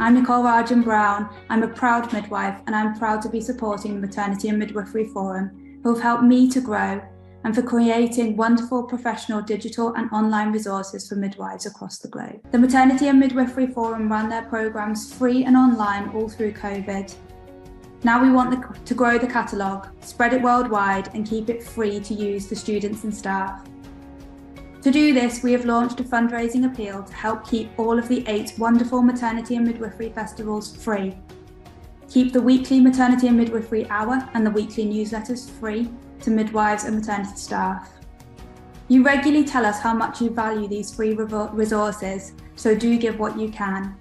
I'm Nicole Rajan Brown. I'm a proud midwife and I'm proud to be supporting the Maternity and Midwifery Forum, who have helped me to grow, and for creating wonderful professional digital and online resources for midwives across the globe. The Maternity and Midwifery Forum ran their programmes free and online all through COVID. Now we want to grow the catalogue, spread it worldwide and keep it free to use for students and staff. To do this, we have launched a fundraising appeal to help keep all of the 8 wonderful maternity and midwifery festivals free. Keep the weekly Maternity and Midwifery Hour and the weekly newsletters free to midwives and maternity staff. You regularly tell us how much you value these free resources, so do give what you can.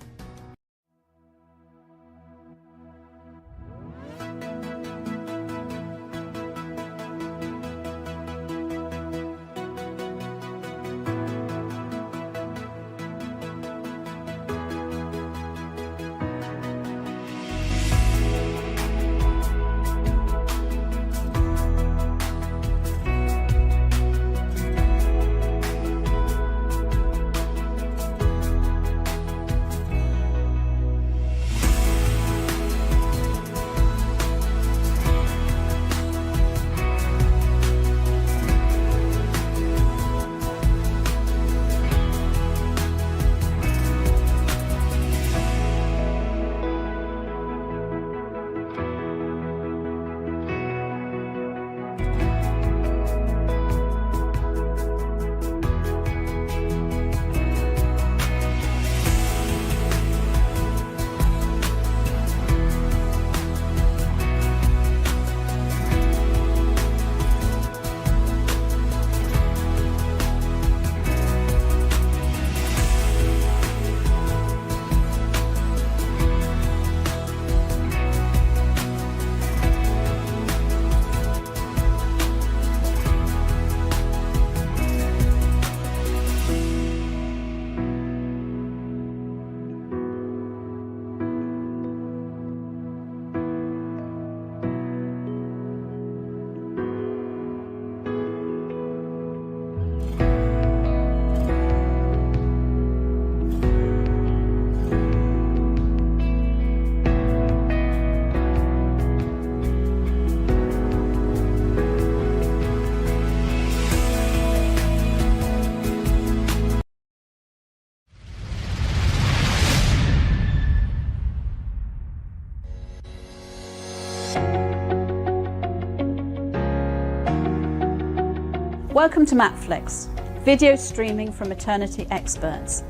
Welcome to Matflix, video streaming from maternity experts.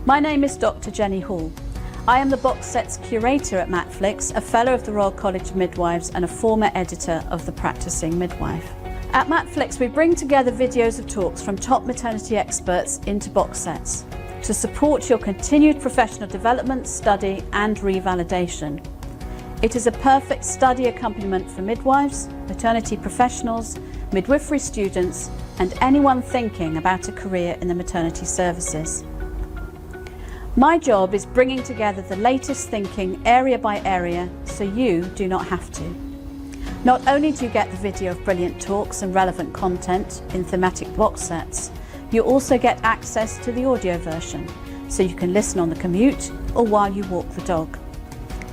My name is Dr. Jenny Hall. I am the box sets curator at Matflix, a fellow of the Royal College of Midwives and a former editor of The Practicing Midwife. At Matflix, we bring together videos of talks from top maternity experts into box sets to support your continued professional development, study and revalidation. It is a perfect study accompaniment for midwives, maternity professionals, midwifery students and anyone thinking about a career in the maternity services. My job is bringing together the latest thinking area by area so you do not have to. Not only do you get the video of brilliant talks and relevant content in thematic box sets, you also get access to the audio version so you can listen on the commute or while you walk the dog.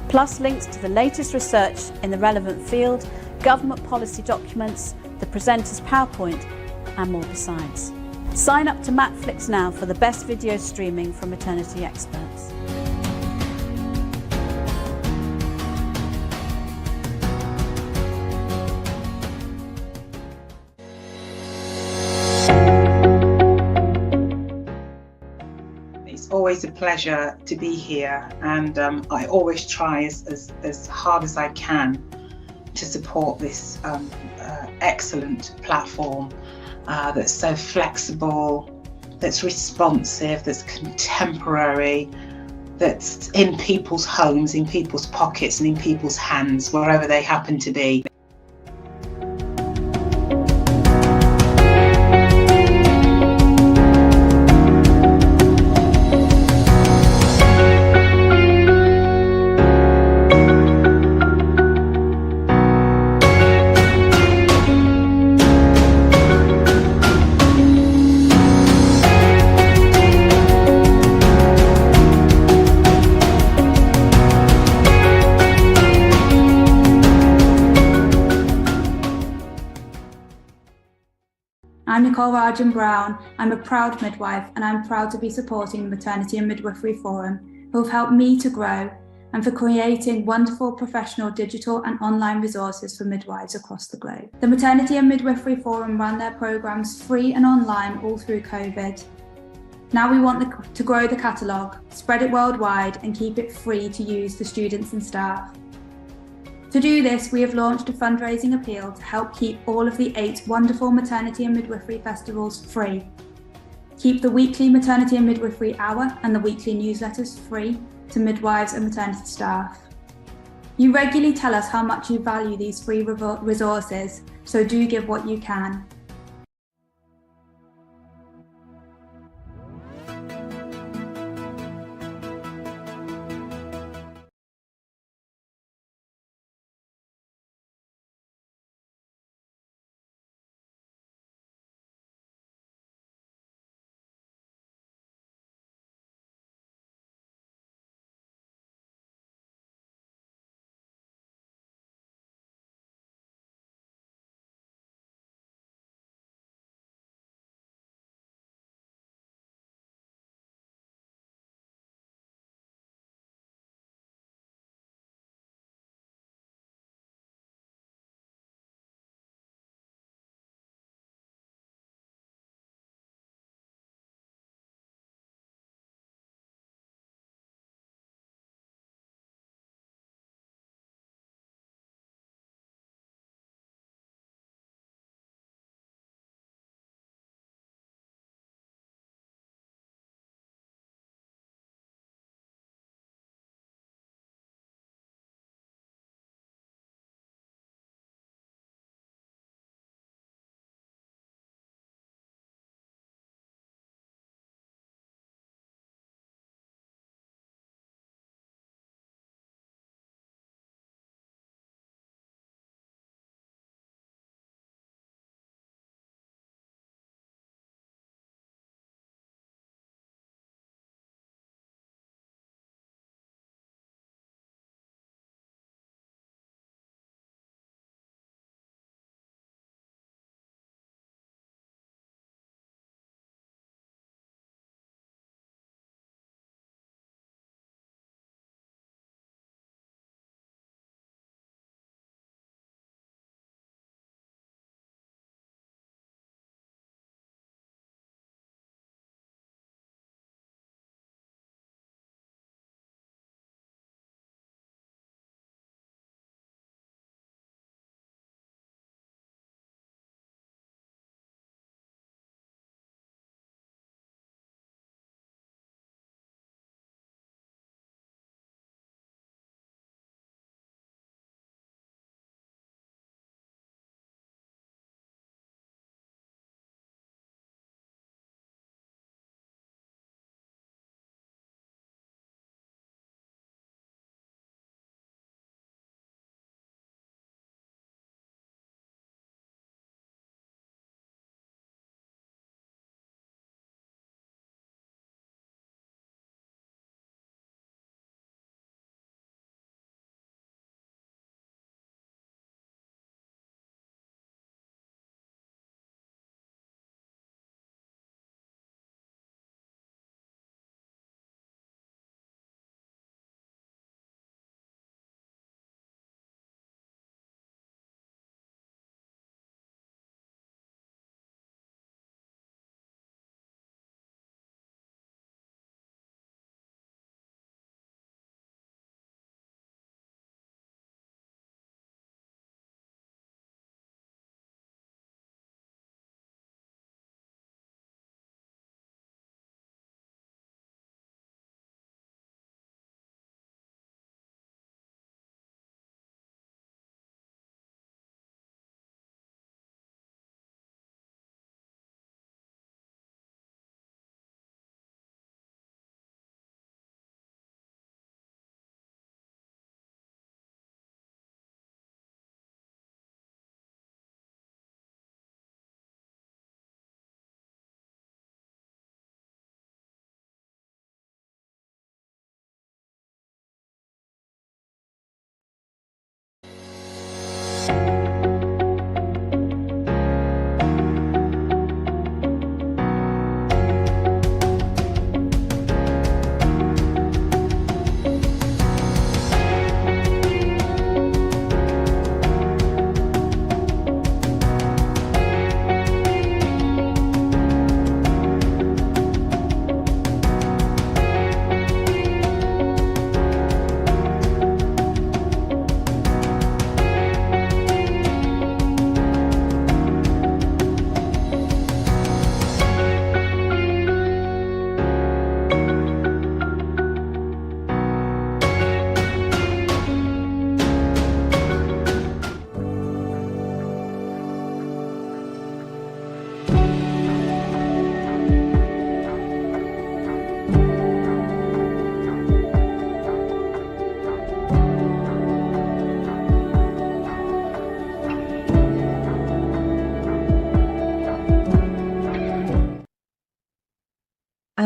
Plus links to the latest research in the relevant field, government policy documents, the presenter's PowerPoint and more besides. Sign up to Matflix now for the best video streaming from maternity experts. It's always a pleasure to be here, and I always try as hard as I can to support this excellent platform that's so flexible, that's responsive, that's contemporary, that's in people's homes, in people's pockets and in people's hands, wherever they happen to be. I'm Nicole Rajan Brown. I'm a proud midwife and I'm proud to be supporting the Maternity and Midwifery Forum, who have helped me to grow, and for creating wonderful professional digital and online resources for midwives across the globe. The Maternity and Midwifery Forum ran their programmes free and online all through COVID. Now we want to grow the catalogue, spread it worldwide and keep it free to use for students and staff. To do this, we have launched a fundraising appeal to help keep all of the 8 wonderful maternity and midwifery festivals free. Keep the weekly Maternity and Midwifery Hour and the weekly newsletters free to midwives and maternity staff. You regularly tell us how much you value these free resources, so do give what you can.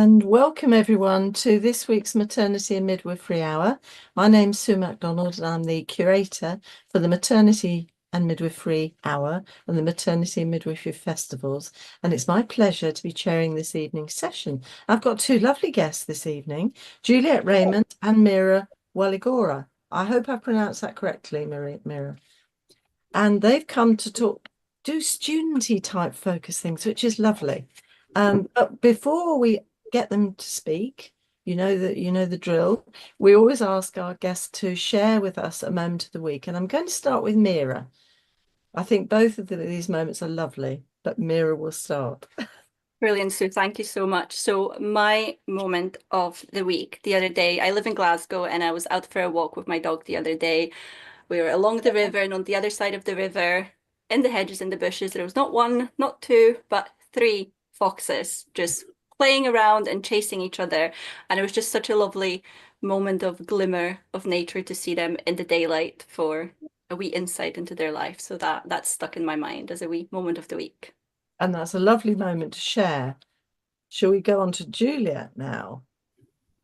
And welcome everyone to this week's Maternity and Midwifery Hour. My name's Sue MacDonald and I'm the curator for the Maternity and Midwifery Hour and the Maternity and Midwifery Festivals. And it's my pleasure to be chairing this evening's session. I've got two lovely guests this evening, Juliet Raymond and Mira Waligora. I hope I pronounced that correctly, Mira. And they've come to do student-y type focus things, which is lovely. But before we get them to speak, you know the drill. We always ask our guests to share with us a moment of the week, and I'm going to start with Mira. I think both of these moments are lovely, but Mira will start. Brilliant, Sue. Thank you so much. So my moment of the week, the other day, I live in Glasgow and I was out for a walk with my dog the other day. We were along the river, and on the other side of the river, in the hedges, in the bushes, there was not one, not two, but three foxes just playing around and chasing each other. And it was just such a lovely moment of glimmer of nature to see them in the daylight for a wee insight into their life. So that's stuck in my mind as a wee moment of the week. And that's a lovely moment to share. Shall we go on to Juliet now?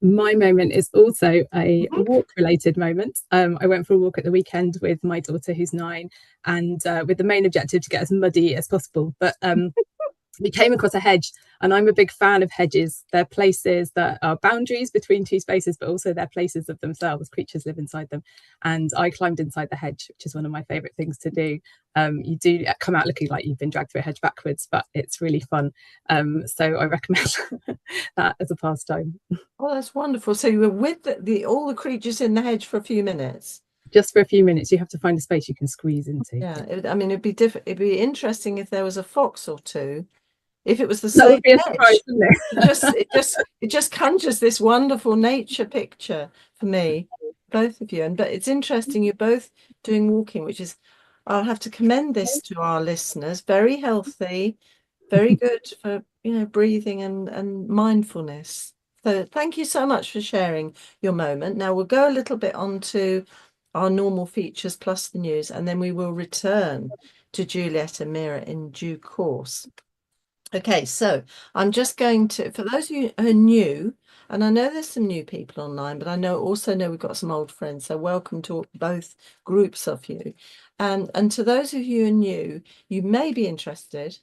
My moment is also a walk-related moment. I went for a walk at the weekend with my daughter, who's 9, and with the main objective to get as muddy as possible. But we came across a hedge, and I'm a big fan of hedges. They're places that are boundaries between two spaces, but also they're places of themselves. Creatures live inside them. And I climbed inside the hedge, which is one of my favourite things to do. You do come out looking like you've been dragged through a hedge backwards, but it's really fun. So I recommend that as a pastime. Oh, that's wonderful. So you were with all the creatures in the hedge for a few minutes? Just for a few minutes. You have to find a space you can squeeze into. Yeah, it'd be interesting if there was a fox or two. If it was the same hedge, surprise, it just conjures this wonderful nature picture for me, both of you. But it's interesting, you're both doing walking, which is, I'll have to commend this to our listeners. Very healthy, very good for breathing and mindfulness. So thank you so much for sharing your moment. Now we'll go a little bit on to our normal features plus the news, and then we will return to Juliet and Mira in due course. Okay, so I'm just going to, for those of you who are new, and I know there's some new people online, but I also know we've got some old friends, so welcome to both groups of you. And to those of you who are new, you may be interested,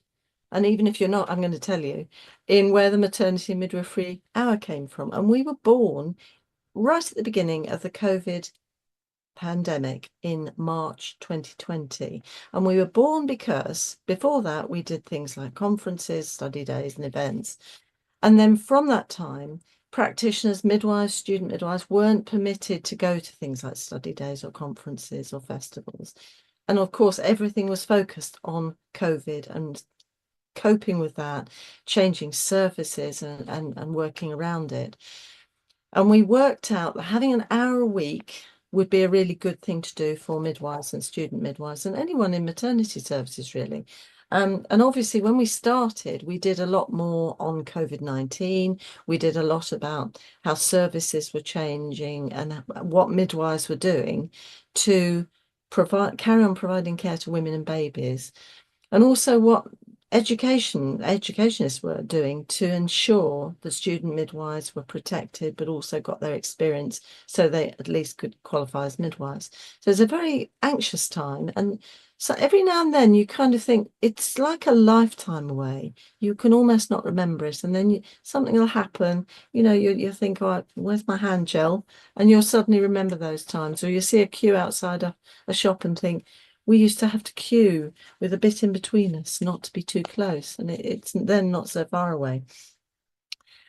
and even if you're not, I'm going to tell you, in where the Maternity and Midwifery Hour came from. And we were born right at the beginning of the COVID pandemic in March 2020, and we were born because before that we did things like conferences, study days and events, and then from that time practitioners, midwives, student midwives weren't permitted to go to things like study days or conferences or festivals. And of course everything was focused on COVID and coping with that, changing services and working around it. And we worked out that having an hour a week would be a really good thing to do for midwives and student midwives and anyone in maternity services, really. And obviously, when we started, we did a lot more on COVID-19. We did a lot about how services were changing and what midwives were doing to carry on providing care to women and babies, and also what educationists were doing to ensure the student midwives were protected but also got their experience so they at least could qualify as midwives. So it's a very anxious time, and so every now and then you kind of think it's like a lifetime away. You can almost not remember it, and then something will happen, you think, oh, where's my hand gel, and you'll suddenly remember those times. Or you see a queue outside a shop and think, we used to have to queue with a bit in between us, not to be too close, and it's then not so far away.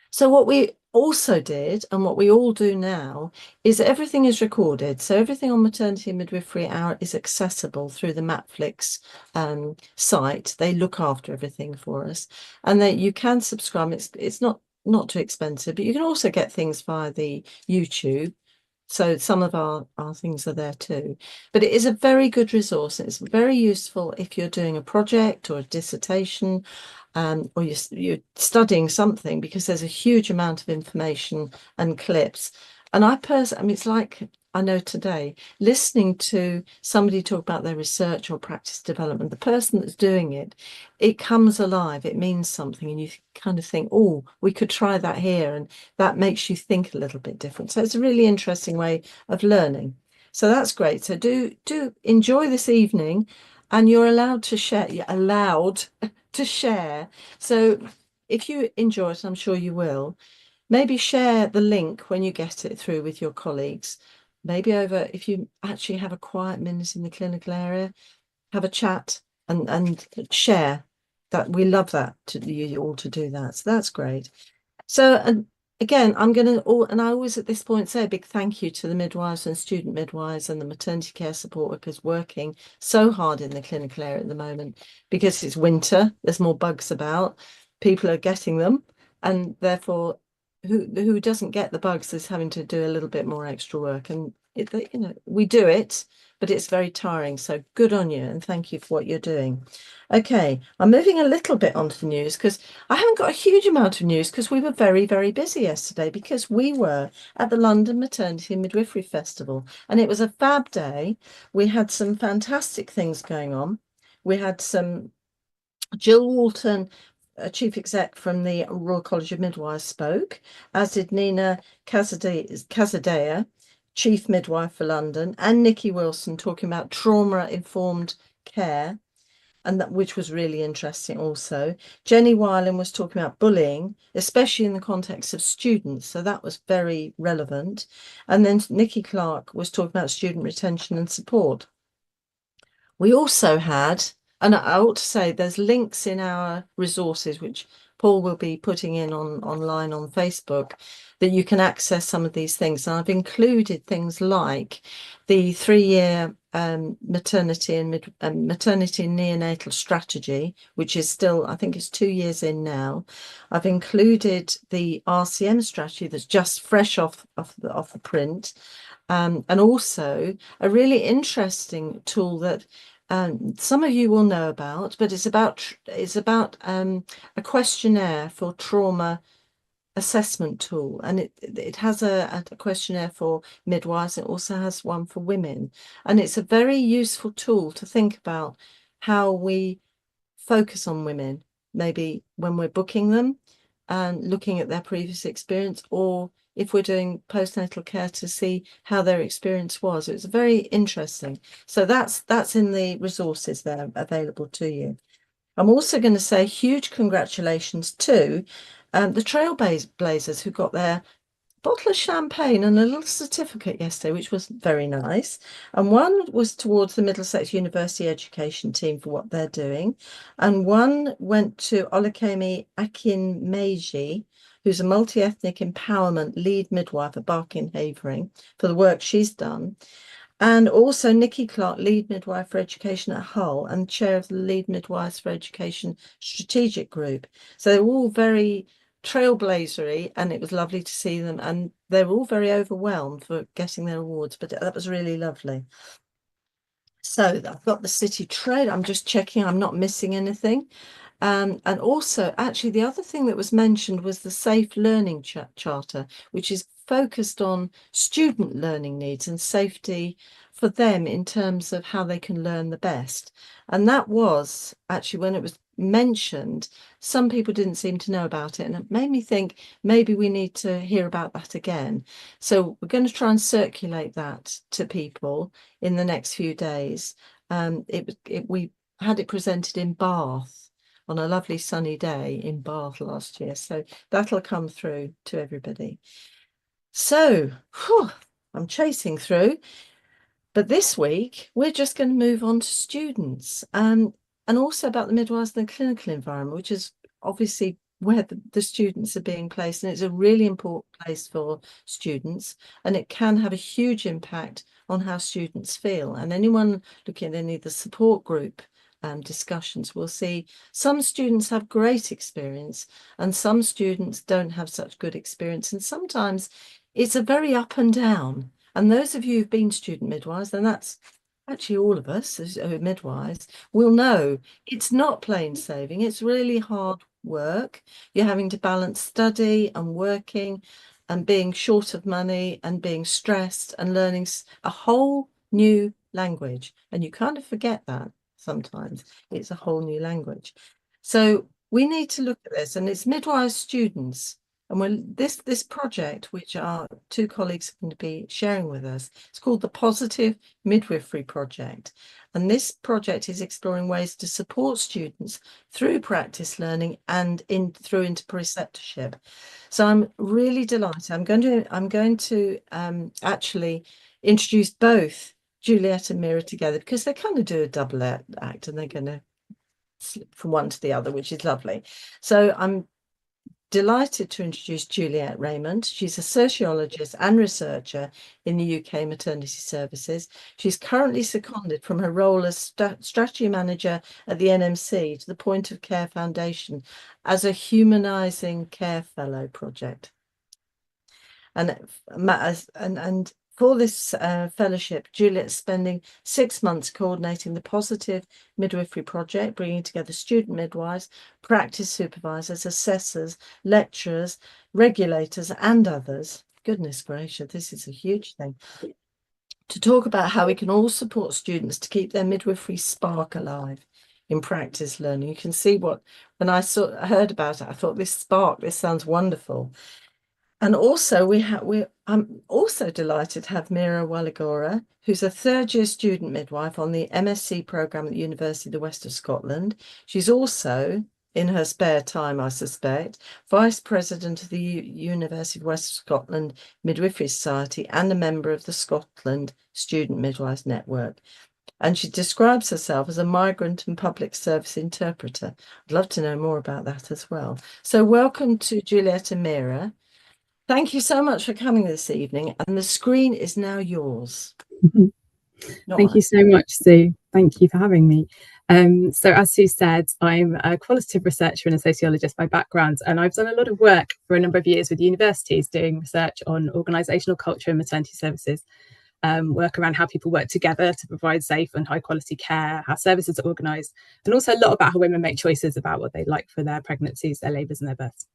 So what we also did, and what we all do now, is everything is recorded. So everything on Maternity and Midwifery Hour is accessible through the Matflix site. They look after everything for us, and you can subscribe. It's not too expensive, but you can also get things via the YouTube. So some of our things are there too. But it is a very good resource. It's very useful if you're doing a project or a dissertation, or you're studying something, because there's a huge amount of information and clips. And I mean, it's like I know today, listening to somebody talk about their research or practice development, the person that's doing it, it comes alive, it means something, and you kind of think, oh, we could try that here, and that makes you think a little bit different. So it's a really interesting way of learning. So that's great. So do enjoy this evening, and you're allowed to share. You're allowed to share. So if you enjoy it, I'm sure you will. Maybe share the link when you get it through with your colleagues. Maybe over, if you actually have a quiet minute in the clinical area, have a chat and share that. We love that, to you all to do that. So that's great. So, and again, I'm going to, and I always at this point say a big thank you to the midwives and student midwives and the maternity care support workers working so hard in the clinical area at the moment, because it's winter, there's more bugs about, people are getting them, and therefore who doesn't get the bugs is having to do a little bit more extra work. And we do it, but it's very tiring. So good on you, and thank you for what you're doing. Okay, I'm moving a little bit onto the news, because I haven't got a huge amount of news, because we were very, very busy yesterday, because we were at the London Maternity and Midwifery Festival, and it was a fab day. We had some fantastic things going on. We had some Jill Walton, Chief Exec from the Royal College of Midwives, spoke, as did Nina Casadea, Chief Midwife for London, and Nikki Wilson, talking about trauma-informed care, and that, which was really interesting also. Jenny Wyland was talking about bullying, especially in the context of students, so that was very relevant. And then Nikki Clark was talking about student retention and support. We also had, and I ought to say, there's links in our resources, which Paul will be putting in online on Facebook, that you can access some of these things. And I've included things like the 3-year maternity and neonatal strategy, which is still, I think it's 2 years in now. I've included the RCM strategy that's just fresh off the print. And also a really interesting tool that some of you will know about, but it's about a questionnaire for trauma assessment tool, and it has a questionnaire for midwives. It also has one for women, and it's a very useful tool to think about how we focus on women, maybe when we're booking them and looking at their previous experience, or if we're doing postnatal care, to see how their experience was. It's very interesting. So that's in the resources there available to you. I'm also going to say huge congratulations to the Trailblazers, who got their bottle of champagne and a little certificate yesterday, which was very nice. And one was towards the Middlesex University education team for what they're doing. And one went to Olakemi Akinmeji, who's a multi-ethnic empowerment lead midwife at Barking Havering, for the work she's done. And also Nikki Clark, lead midwife for education at Hull and chair of the lead midwives for education strategic group. So they're all very trailblazery, and it was lovely to see them, and they're all very overwhelmed for getting their awards, but that was really lovely. So I've got the city trade. I'm just checking I'm not missing anything. And also, actually, the other thing that was mentioned was the Safe Learning Charter, which is focused on student learning needs and safety for them in terms of how they can learn the best. And that was actually, when it was mentioned, some people didn't seem to know about it, and it made me think maybe we need to hear about that again. So we're going to try and circulate that to people in the next few days. We had it presented in Bath on a lovely sunny day in Bath last year, so that'll come through to everybody. So I'm chasing through, but this week we're just going to move on to students, and also about the midwives and the clinical environment, which is obviously where the students are being placed, and it's a really important place for students, and it can have a huge impact on how students feel. And anyone looking at any of the support group discussions will see some students have great experience and some students don't have such good experience, and sometimes it's a very up and down. And those of you who've been student midwives, and that's actually all of us as midwives, will know it's not plain sailing. It's really hard work. You're having to balance study and working, and being short of money and being stressed and learning a whole new language. And you kind of forget that sometimes. It's a whole new language. So we need to look at this, and it's midwives students. And when this project, which our two colleagues are going to be sharing with us, it's called the Positive Midwifery Project. And this project is exploring ways to support students through practice learning and through into preceptorship. So I'm really delighted. I'm going to actually introduce both Juliet and Mira together, because they kind of do a double act, and they're going to slip from one to the other, which is lovely. So I'm delighted to introduce Juliet Raymond. She's a sociologist and researcher in the UK maternity services. She's currently seconded from her role as strategy manager at the NMC to the Point of Care Foundation as a humanising care fellow project. And for this fellowship, Juliet's spending 6 months coordinating the Positive Midwifery Project, bringing together student midwives, practice supervisors, assessors, lecturers, regulators, and others. Goodness gracious, this is a huge thing. To talk about how we can all support students to keep their midwifery spark alive in practice learning. You can see when I heard about it, I thought, this sounds wonderful. And also I'm also delighted to have Mira Walligora, who's a third-year student midwife on the MSc programme at the University of the West of Scotland. She's also, in her spare time, I suspect, Vice President of the University of West of Scotland Midwifery Society and a member of the Scotland Student Midwives Network. And she describes herself as a migrant and public service interpreter. I'd love to know more about that as well. So welcome to Juliet and Mira. Thank you so much for coming this evening, and the screen is now yours. Thank you so much, Sue. Thank you for having me. So as Sue said, I'm a qualitative researcher and a sociologist by background, and I've done a lot of work for a number of years with universities doing research on organisational culture and maternity services, work around how people work together to provide safe and high quality care, how services are organised, and also a lot about how women make choices about what they'd like for their pregnancies, their labours and their births.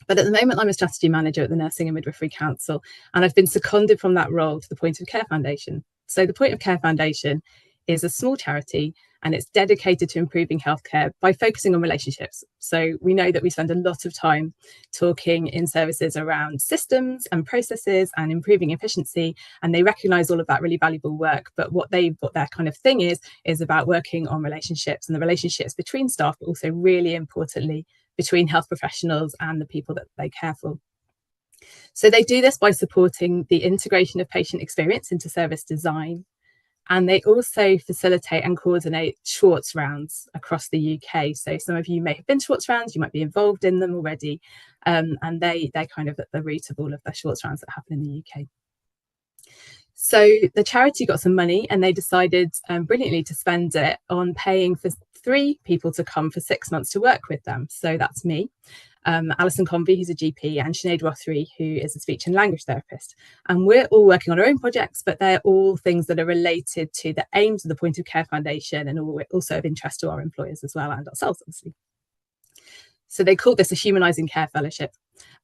But at the moment, I'm a strategy manager at the Nursing and Midwifery Council, and I've been seconded from that role to the Point of Care Foundation. So the Point of Care Foundation is a small charity, and it's dedicated to improving healthcare by focusing on relationships. So we know that we spend a lot of time talking in services around systems and processes and improving efficiency, and they recognise all of that really valuable work. But what their kind of thing is about working on relationships, and the relationships between staff, but also really importantly, between health professionals and the people that they care for. So they do this by supporting the integration of patient experience into service design. And they also facilitate and coordinate Schwartz rounds across the UK. So some of you may have been to Schwartz rounds, you might be involved in them already. And they're kind of at the root of all of the Schwartz rounds that happen in the UK. So the charity got some money, and they decided brilliantly to spend it on paying for 3 people to come for 6 months to work with them. So that's me, Alison Convey, who's a GP, and Sinead Rothery, who is a speech and language therapist. And we're all working on our own projects, but they're all things that are related to the aims of the Point of Care Foundation, and also of interest to our employers as well, and ourselves, obviously. So they called this a humanising care fellowship.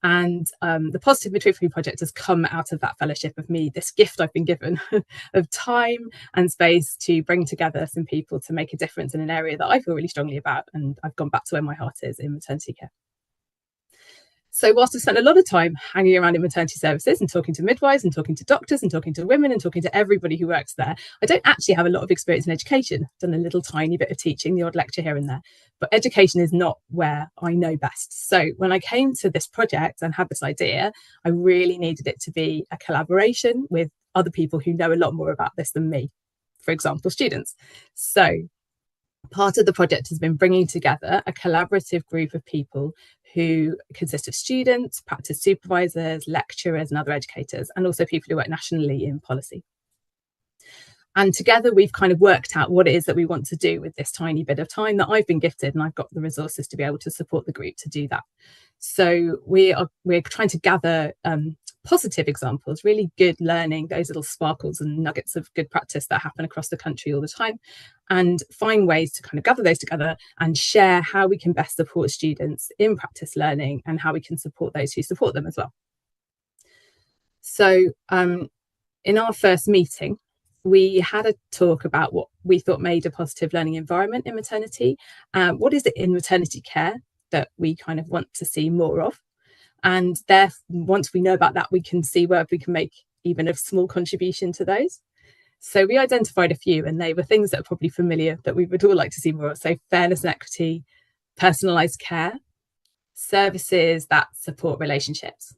And the Positive Midwifery Project has come out of that fellowship of me, this gift I've been given of time and space to bring together some people to make a difference in an area that I feel really strongly about. And I've gone back to where my heart is, in maternity care. So whilst I spent a lot of time hanging around in maternity services and talking to midwives and talking to doctors and talking to women and talking to everybody who works there, I don't actually have a lot of experience in education. I've done a little tiny bit of teaching, the odd lecture here and there, but education is not where I know best. So when I came to this project and had this idea, I really needed it to be a collaboration with other people who know a lot more about this than me, for example, students. So part of the project has been bringing together a collaborative group of people who consist of students, practice supervisors, lecturers and other educators, and also people who work nationally in policy. And together we've kind of worked out what it is that we want to do with this tiny bit of time that I've been gifted, and I've got the resources to be able to support the group to do that. So we're trying to gather positive examples, really good learning, those little sparkles and nuggets of good practice that happen across the country all the time, and find ways to kind of gather those together and share how we can best support students in practice learning and how we can support those who support them as well. So in our first meeting, we had a talk about what we thought made a positive learning environment in maternity. What is it in maternity care that we kind of want to see more of? And there, once we know about that, we can see where we can make even a small contribution to those. So we identified a few, and they were things that are probably familiar that we would all like to see more of. So fairness and equity, personalised care, services that support relationships,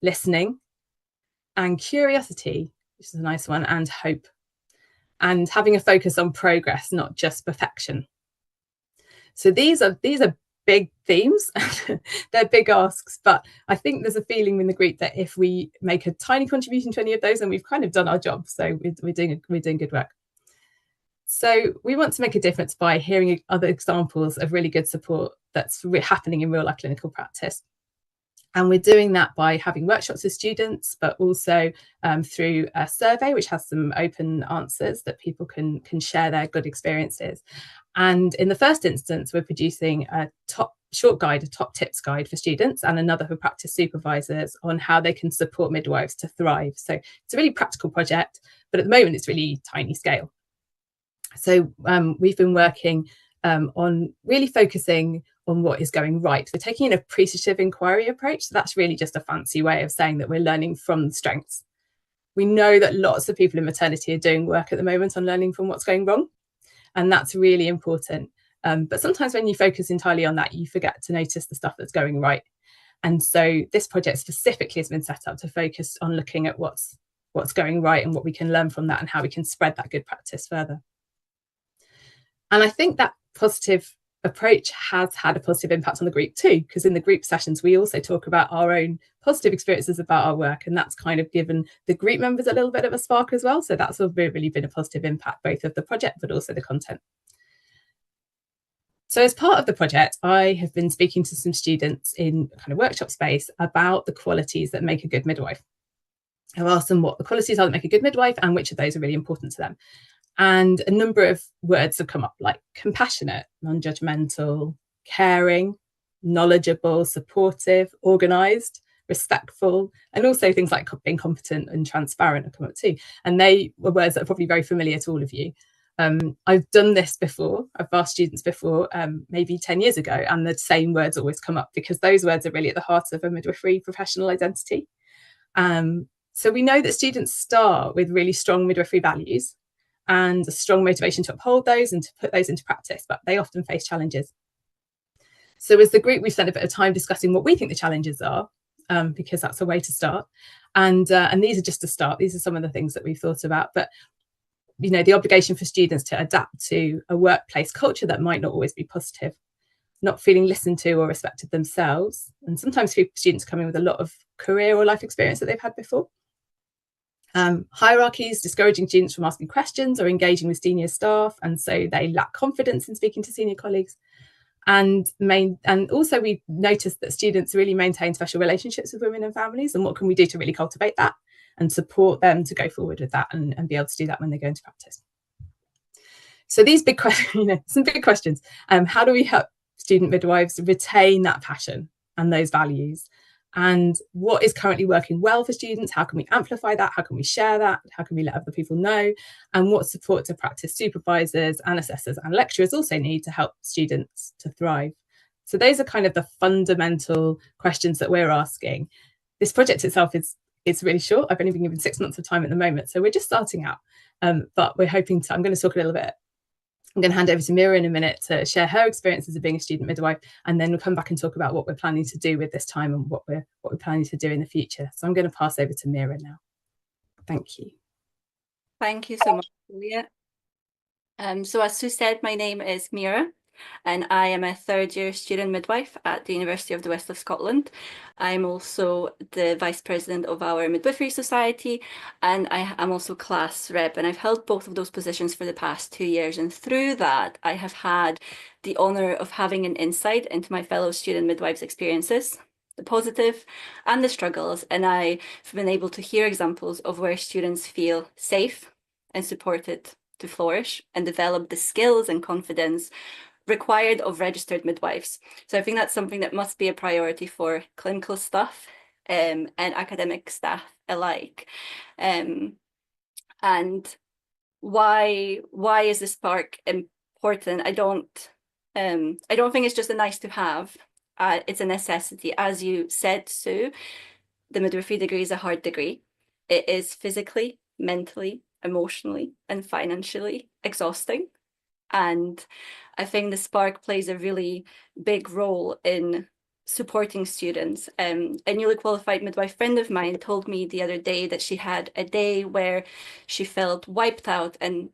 listening, and curiosity, which is a nice one, and hope, and having a focus on progress, not just perfection. So these are big themes. They're big asks, but I think there's a feeling in the group that if we make a tiny contribution to any of those, then we've kind of done our job. So we're doing good work. So we want to make a difference by hearing other examples of really good support that's happening in real life clinical practice. And we're doing that by having workshops with students, but also through a survey, which has some open answers that people can share their good experiences. And in the first instance, we're producing a top tips guide for students, and another for practice supervisors on how they can support midwives to thrive. So it's a really practical project, but at the moment it's really tiny scale. So we've been working on really focusing on what is going right. We're taking an appreciative inquiry approach. So that's really just a fancy way of saying that we're learning from the strengths. We know that lots of people in maternity are doing work at the moment on learning from what's going wrong. And that's really important. But sometimes when you focus entirely on that, you forget to notice the stuff that's going right. And so this project specifically has been set up to focus on looking at what's going right and what we can learn from that and how we can spread that good practice further. And I think that positive approach has had a positive impact on the group too, because in the group sessions, we also talk about our own positive experiences about our work. And that's kind of given the group members a little bit of a spark as well. So that's really been a positive impact, both of the project, but also the content. So as part of the project, I have been speaking to some students in kind of workshop space about the qualities that make a good midwife. I've asked them what the qualities are that make a good midwife and which of those are really important to them. And a number of words have come up, like compassionate, non-judgmental, caring, knowledgeable, supportive, organised, respectful, and also things like being competent and transparent have come up too. And they were words that are probably very familiar to all of you. I've done this before. I've asked students before, maybe 10 years ago, and the same words always come up because those words are really at the heart of a midwifery professional identity. So we know that students start with really strong midwifery values and a strong motivation to uphold those and to put those into practice, but they often face challenges. So as the group, we've spent a bit of time discussing what we think the challenges are, because that's a way to start. And these are just a start. These are some of the things that we've thought about. But, you know, the obligation for students to adapt to a workplace culture that might not always be positive, not feeling listened to or respected themselves. And sometimes students come in with a lot of career or life experience that they've had before. Hierarchies, discouraging students from asking questions or engaging with senior staff, and so they lack confidence in speaking to senior colleagues. And also we noticed that students really maintain special relationships with women and families, and what can we do to really cultivate that and support them to go forward with that and be able to do that when they go into practice. So these big questions, you know, some big questions. How do we help student midwives retain that passion and those values? And what is currently working well for students? How can we amplify that? How can we share that? How can we let other people know? And what support do practice supervisors and assessors and lecturers also need to help students to thrive? So those are kind of the fundamental questions that we're asking. This project itself is really short. I've only been given 6 months of time at the moment, so we're just starting out. But we're hoping to, I'm going to talk a little bit. I'm going to hand over to Mira in a minute to share her experiences of being a student midwife, and then we'll come back and talk about what we're planning to do with this time and what we're planning to do in the future. So I'm going to pass over to Mira now. Thank you. Thank you so much, Julia. So as Sue said, my name is Mira, and I am a third-year student midwife at the University of the West of Scotland. I'm also the Vice President of our Midwifery Society, and I am also class rep, and I've held both of those positions for the past 2 years. And through that, I have had the honour of having an insight into my fellow student midwives' experiences, the positive and the struggles, and I've been able to hear examples of where students feel safe and supported to flourish and develop the skills and confidence required of registered midwives. So I think that's something that must be a priority for clinical staff and academic staff alike. And why is the spark important? I don't think it's just a nice to have. It's a necessity. As you said, Sue, the midwifery degree is a hard degree. It is physically, mentally, emotionally, and financially exhausting. And I think the spark plays a really big role in supporting students. A newly qualified midwife friend of mine told me the other day that she had a day where she felt wiped out, and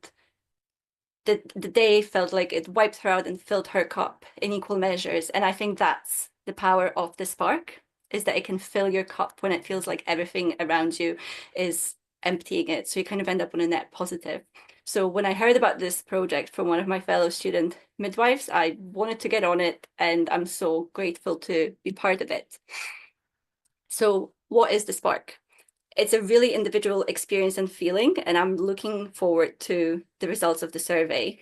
the day felt like it wiped her out and filled her cup in equal measures. And I think that's the power of the spark, is that it can fill your cup when it feels like everything around you is emptying it. So you kind of end up on a net positive. So when I heard about this project from one of my fellow student midwives, I wanted to get on it, and I'm so grateful to be part of it. So what is the spark? It's a really individual experience and feeling, and I'm looking forward to the results of the survey.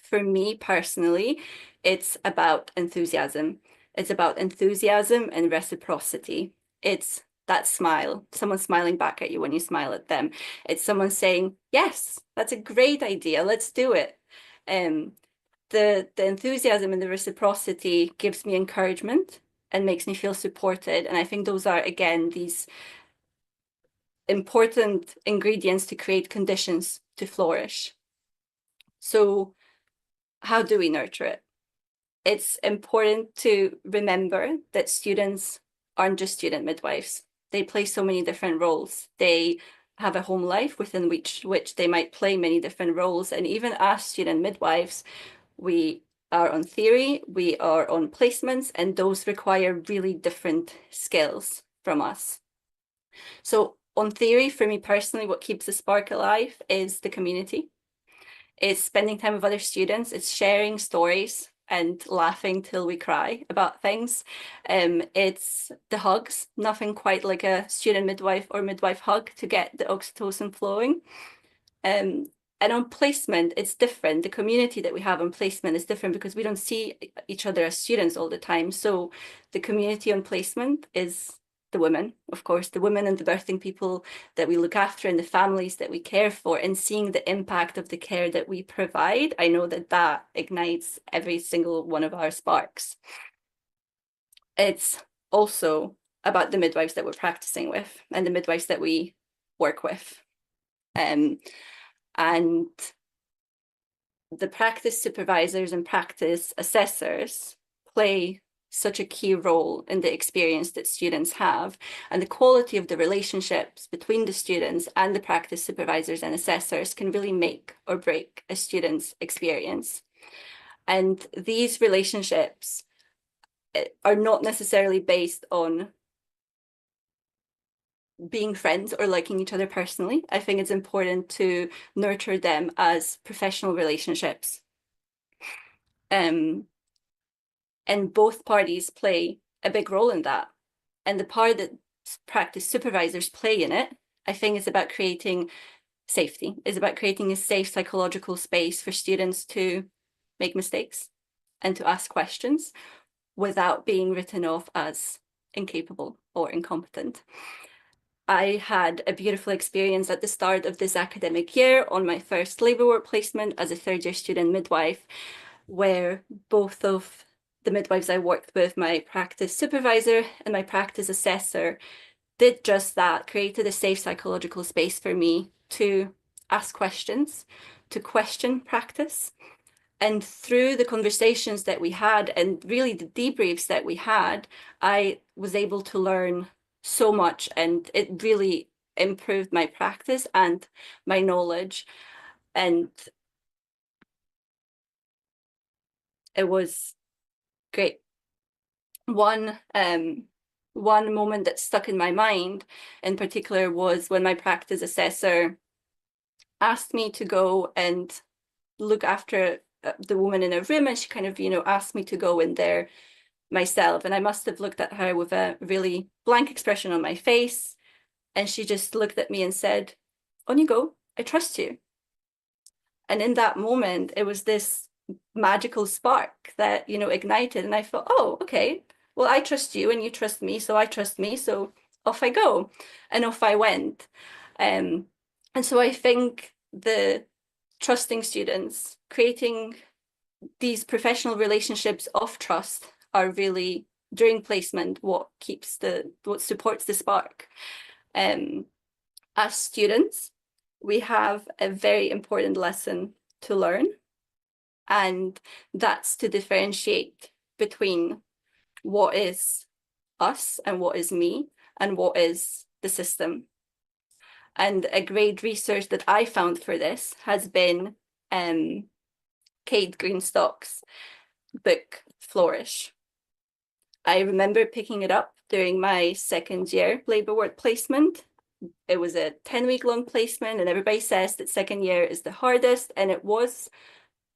For me personally, it's about enthusiasm. It's about enthusiasm and reciprocity. It's that smile, someone smiling back at you when you smile at them. It's someone saying, yes, that's a great idea, let's do it. The enthusiasm and the reciprocity gives me encouragement and makes me feel supported. And I think those are, again, these important ingredients to create conditions to flourish. So how do we nurture it? It's important to remember that students aren't just student midwives. They play so many different roles. They have a home life within which they might play many different roles. And even as student midwives, we are on theory, we are on placements, and those require really different skills from us. So on theory, for me personally, what keeps the spark alive is the community. It's spending time with other students. It's sharing stories and laughing till we cry about things. It's the hugs, nothing quite like a student midwife or midwife hug to get the oxytocin flowing. And on placement, it's different. The community that we have on placement is different because we don't see each other as students all the time. So the community on placement is the women, of course, the women and the birthing people that we look after and the families that we care for, and seeing the impact of the care that we provide. I know that that ignites every single one of our sparks. It's also about the midwives that we're practicing with and the midwives that we work with. And the practice supervisors and practice assessors play such a key role in the experience that students have, and the quality of the relationships between the students and the practice supervisors and assessors can really make or break a student's experience. And these relationships are not necessarily based on being friends or liking each other personally. I think it's important to nurture them as professional relationships. And both parties play a big role in that. And the part that practice supervisors play in it, I think, is about creating safety, is about creating a safe psychological space for students to make mistakes and to ask questions without being written off as incapable or incompetent. I had a beautiful experience at the start of this academic year on my first labour work placement as a third-year student midwife, where both of the midwives I worked with, my practice supervisor and my practice assessor, did just that, created a safe psychological space for me to ask questions, to question practice. And through the conversations that we had and really the debriefs that we had, I was able to learn so much, and it really improved my practice and my knowledge. And it was great. One moment that stuck in my mind in particular was when my practice assessor asked me to go and look after the woman in a room, and she kind of, asked me to go in there myself. And I must have looked at her with a really blank expression on my face. And she just looked at me and said, "On you go, I trust you." And in that moment, it was this magical spark that, ignited. And I thought, oh, okay, well, I trust you and you trust me, so I trust me. So off I go. And off I went. And so I think the trusting students, creating these professional relationships of trust are really, during placement, what supports the spark. As students, we have a very important lesson to learn, and that's to differentiate between what is us and what is me and what is the system. And a great research that I found for this has been Kate Greenstock's book, Flourish. I remember picking it up during my second year labour ward placement. It was a 10-week long placement, and everybody says that second year is the hardest, and it was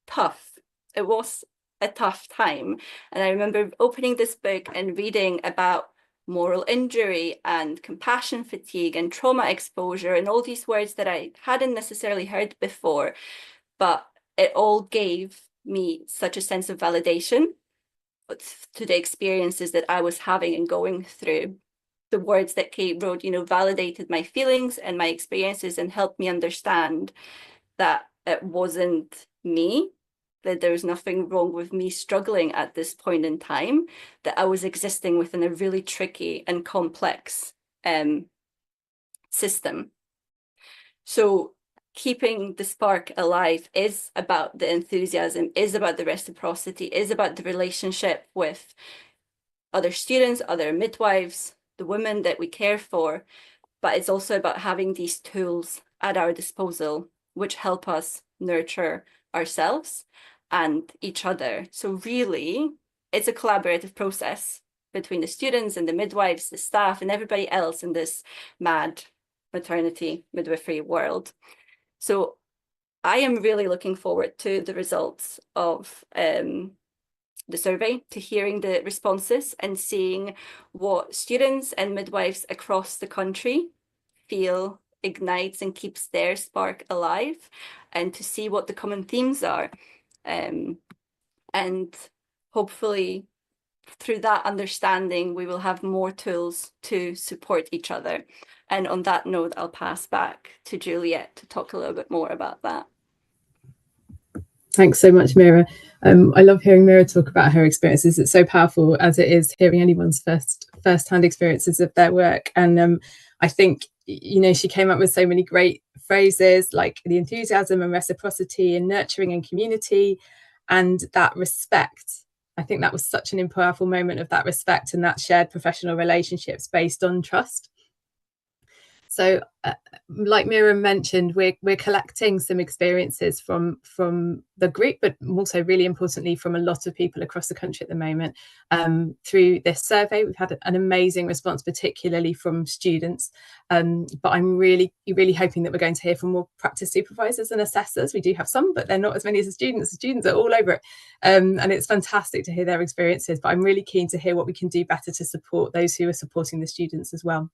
tough. It was a tough time. And I remember opening this book and reading about moral injury and compassion fatigue and trauma exposure and all these words that I hadn't necessarily heard before, but it all gave me such a sense of validation to the experiences that I was having and going through. The words that Kate wrote, validated my feelings and my experiences and helped me understand that it wasn't me, that there was nothing wrong with me struggling at this point in time, that I was existing within a really tricky and complex system. So keeping the spark alive is about the enthusiasm, is about the reciprocity, is about the relationship with other students, other midwives, the women that we care for, but it's also about having these tools at our disposal, which help us nurture ourselves and each other. So really, it's a collaborative process between the students and the midwives, the staff, and everybody else in this mad maternity midwifery world. So I am really looking forward to the results of the survey, to hearing the responses and seeing what students and midwives across the country feel ignites and keeps their spark alive, and to see what the common themes are. And hopefully through that understanding, we will have more tools to support each other. And on that note, I'll pass back to Juliet to talk a little bit more about that. Thanks so much, Mira. I love hearing Mira talk about her experiences. It's so powerful, as it is hearing anyone's first-hand experiences of their work. And I think, she came up with so many great phrases like the enthusiasm and reciprocity and nurturing and community and that respect. I think that was such an powerful moment of that respect and that shared professional relationships based on trust. So like Mira mentioned, we're collecting some experiences from the group, but also really importantly from a lot of people across the country at the moment. Through this survey, we've had an amazing response, particularly from students. But I'm really hoping that we're going to hear from more practice supervisors and assessors. We do have some, but they're not as many as the students. The students are all over it. And it's fantastic to hear their experiences, but I'm really keen to hear what we can do better to support those who are supporting the students as well.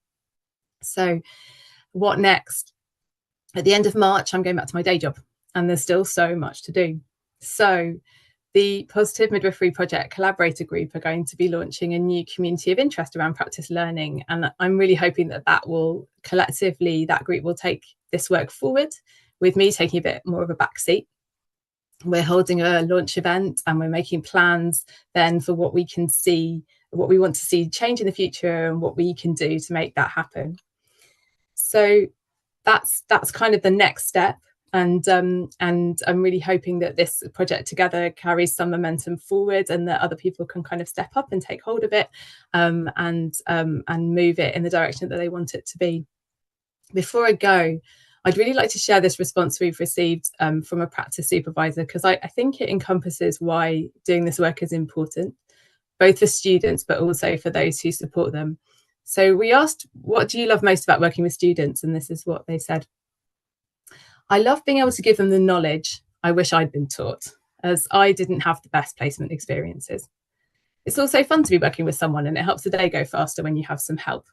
So what next? At the end of March, I'm going back to my day job, and there's still so much to do. So the Positive Midwifery Project Collaborator Group are going to be launching a new community of interest around practice learning. And I'm really hoping that will collectively, that group will take this work forward, with me taking a bit more of a backseat. We're holding a launch event and we're making plans then for what we can see, what we want to see change in the future and what we can do to make that happen. So that's kind of the next step, and I'm really hoping that this project together carries some momentum forward and that other people can kind of step up and take hold of it and move it in the direction that they want it to be. Before I go, I'd really like to share this response we've received from a practice supervisor, because I think it encompasses why doing this work is important, both for students but also for those who support them. So we asked, what do you love most about working with students? And this is what they said. I love being able to give them the knowledge I wish I'd been taught, as I didn't have the best placement experiences. It's also fun to be working with someone, and it helps the day go faster when you have some help.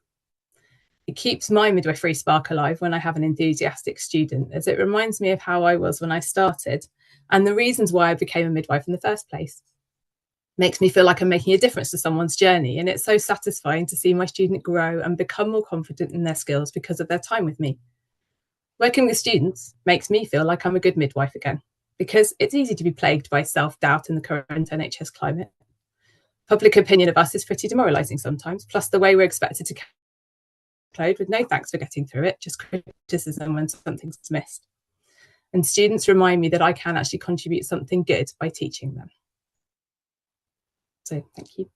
It keeps my midwifery spark alive when I have an enthusiastic student, as it reminds me of how I was when I started and the reasons why I became a midwife in the first place. makes me feel like I'm making a difference to someone's journey. And it's so satisfying to see my student grow and become more confident in their skills because of their time with me. Working with students makes me feel like I'm a good midwife again, because it's easy to be plagued by self-doubt in the current NHS climate. Public opinion of us is pretty demoralising sometimes, plus the way we're expected to code with no thanks for getting through it, just criticism when something's missed. And students remind me that I can actually contribute something good by teaching them. So thank you.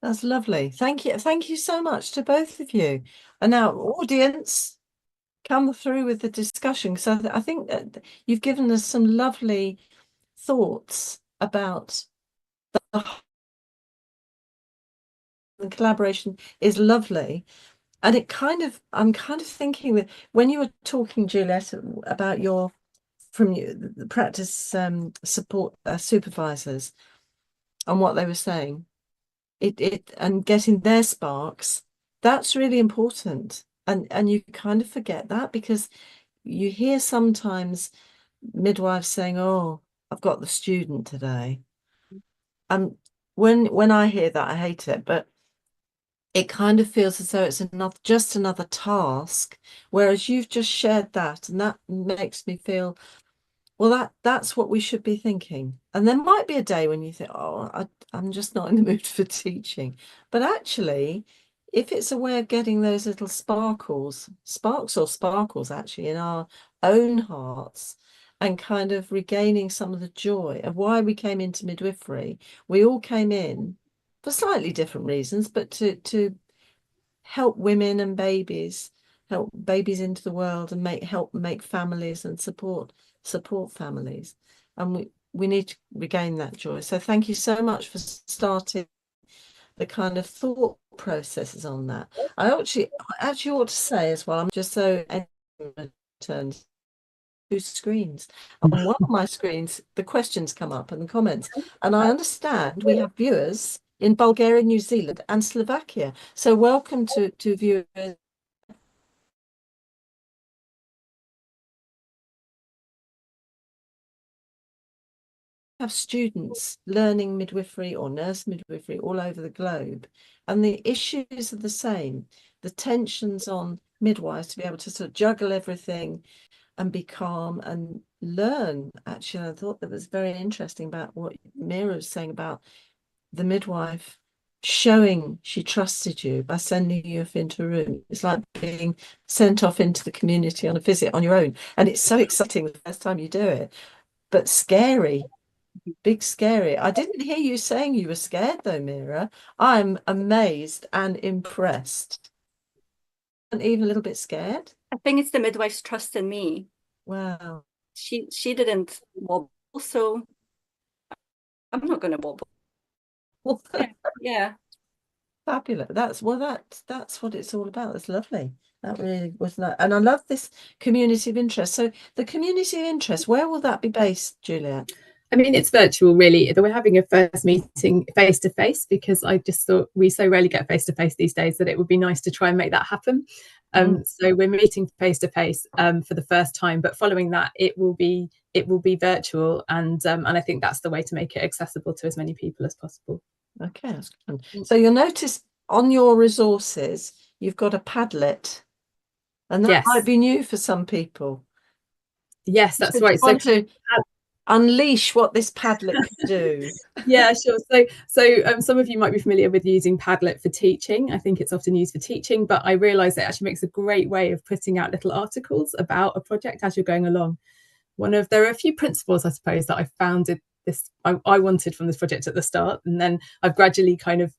That's lovely. Thank you. Thank you so much to both of you. And now, audience, come through with the discussion. So I think that you've given us some lovely thoughts about the collaboration is lovely. And I'm kind of thinking that when you were talking, Juliet, about the practice support supervisors and what they were saying, and getting their sparks, that's really important. And you kind of forget that, because you hear sometimes midwives saying, oh, I've got the student today. And when I hear that, I hate it, but it kind of feels as though it's just another task, whereas you've just shared that, and that makes me feel, well, that's what we should be thinking. And there might be a day when you think, oh, I'm just not in the mood for teaching. But actually, if it's a way of getting those little sparks actually in our own hearts, and kind of regaining some of the joy of why we came into midwifery. We all came in for slightly different reasons, but to help women and babies, help babies into the world, and help make families and support families. And we need to regain that joy. So thank you so much for starting the kind of thought processes on that. I actually ought to say as well, I'm just so turned two screens, and on one of my screens the questions come up and the comments, and I understand we have viewers in Bulgaria, New Zealand and Slovakia, so welcome to viewers. Have students learning midwifery or nurse midwifery all over the globe, and the issues are the same. The tensions on midwives to be able to sort of juggle everything and be calm and learn. Actually, I thought that was very interesting about what Mira was saying about the midwife showing she trusted you by sending you off into a room. It's like being sent off into the community on a visit on your own. And it's so exciting the first time you do it, but scary, big scary. I didn't hear you saying you were scared though, Mira. I'm amazed and impressed. And even a little bit scared. I think it's the midwife's trust in me. Wow. She didn't wobble, so I'm not going to wobble. Yeah. Fabulous. That's what it's all about. That's lovely. That really was nice. And I love this community of interest. So the community of interest, where will that be based, Juliet? I mean, it's virtual, really. We're having a first meeting face to face, because I just thought we so rarely get face to face these days that it would be nice to try and make that happen. So we're meeting face to face for the first time, but following that, it will be virtual, and I think that's the way to make it accessible to as many people as possible. Okay, that's good. So you'll notice on your resources you've got a Padlet, and that might be new for some people. Yes, that's right. So to unleash what this Padlet can do. Yeah, sure. So some of you might be familiar with using Padlet for teaching. I think it's often used for teaching, but I realise it actually makes a great way of putting out little articles about a project as you're going along. There are a few principles, I suppose, that I found I wanted from this project at the start, and then I've gradually kind of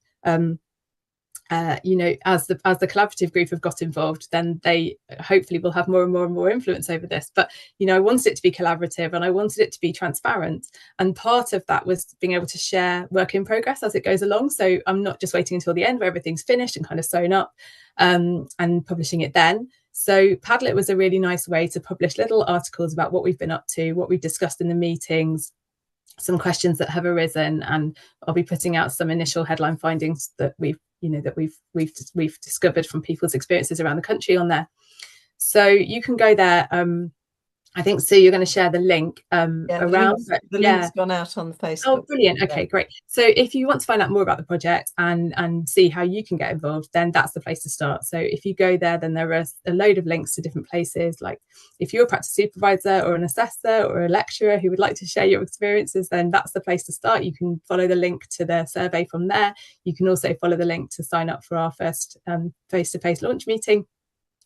as the collaborative group have got involved, then they hopefully will have more and more and more influence over this. But I wanted it to be collaborative, and I wanted it to be transparent, and part of that was being able to share work in progress as it goes along. So I'm not just waiting until the end where everything's finished and kind of sewn up and publishing it then. So Padlet was a really nice way to publish little articles about what we've been up to, what we've discussed in the meetings, some questions that have arisen, and I'll be putting out some initial headline findings that we've discovered from people's experiences around the country on there. So you can go there I think, Sue, you're going to share the link around. The link's gone out on the Facebook. Oh, brilliant. Okay, great. So if you want to find out more about the project and see how you can get involved, then that's the place to start. So if you go there, then there are a load of links to different places. Like if you're a practice supervisor or an assessor or a lecturer who would like to share your experiences, then that's the place to start. You can follow the link to the survey from there. You can also follow the link to sign up for our first face-to-face launch meeting.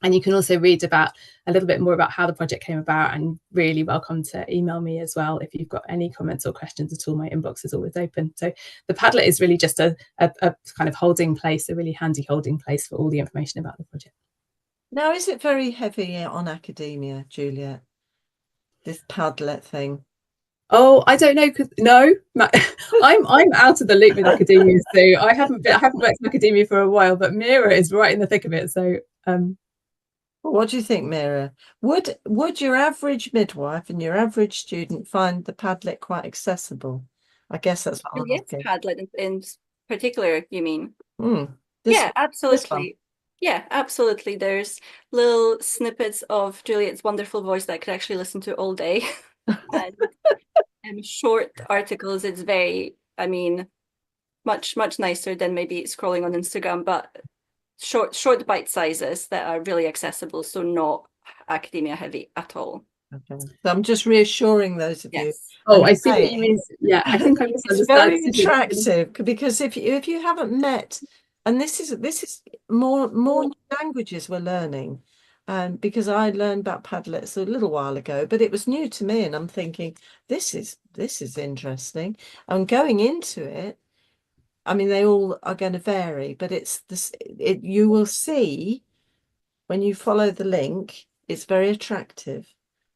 And you can also read about a little bit more about how the project came about, and really welcome to email me as well if you've got any comments or questions at all. My inbox is always open. So the Padlet is really just a kind of holding place, a really handy holding place for all the information about the project. Now, is it very heavy on academia, Juliet, this Padlet thing? Oh, I don't know. No, I'm out of the loop with academia, so I haven't worked in academia for a while. But Mira is right in the thick of it. So what do you think, Mira? Would your average midwife and your average student find the Padlet quite accessible? I guess that's what I'm asking. Padlet in particular, you mean? Yeah, absolutely. Yeah, absolutely. There's little snippets of Juliet's wonderful voice that I could actually listen to all day. And short articles, it's very, I mean, much nicer than maybe scrolling on Instagram, but short bite sizes that are really accessible, so not academia heavy at all. Okay, so I'm just reassuring those of you. Oh, I see what you mean. Yeah, I think I it's very attractive, because if you haven't met, and this is more languages we're learning, because I learned about Padlets a little while ago, but it was new to me, and I'm thinking this is interesting. And going into it, I mean, they all are going to vary, but it's this. You will see when you follow the link, it's very attractive,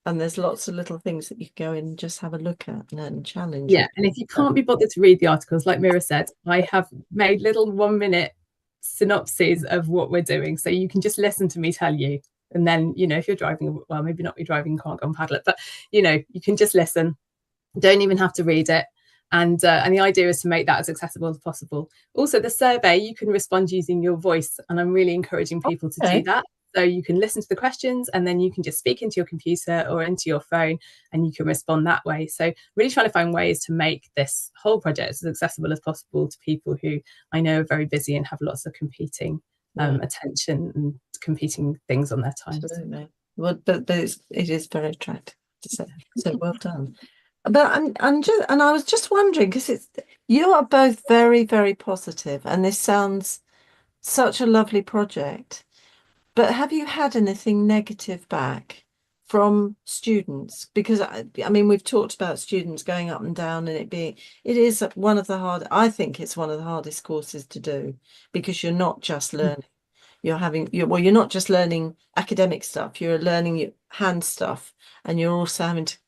and there's lots of little things that you can go in and just have a look at and challenge. Yeah, and if you can't be bothered to read the articles, like Mira said, I have made little 1-minute synopses of what we're doing, so you can just listen to me tell you. And then, you know, if you're driving, well, maybe not be driving, can't go on Padlet, but you know, you can just listen. Don't even have to read it. And the idea is to make that as accessible as possible. Also, the survey, you can respond using your voice, and I'm really encouraging people to do that. So you can listen to the questions, and then you can just speak into your computer or into your phone, and you can respond that way. So really trying to find ways to make this whole project as accessible as possible to people who I know are very busy and have lots of competing attention and competing things on their time. Absolutely. Well, but it is very attractive to say. So well done. But and I was just wondering, because you are both very, very positive, and this sounds such a lovely project. But have you had anything negative back from students? Because I mean, we've talked about students going up and down, and it is one of the I think it's one of the hardest courses to do, because you're not just learning. You're not just learning academic stuff. You're learning your hand stuff, and you're also having to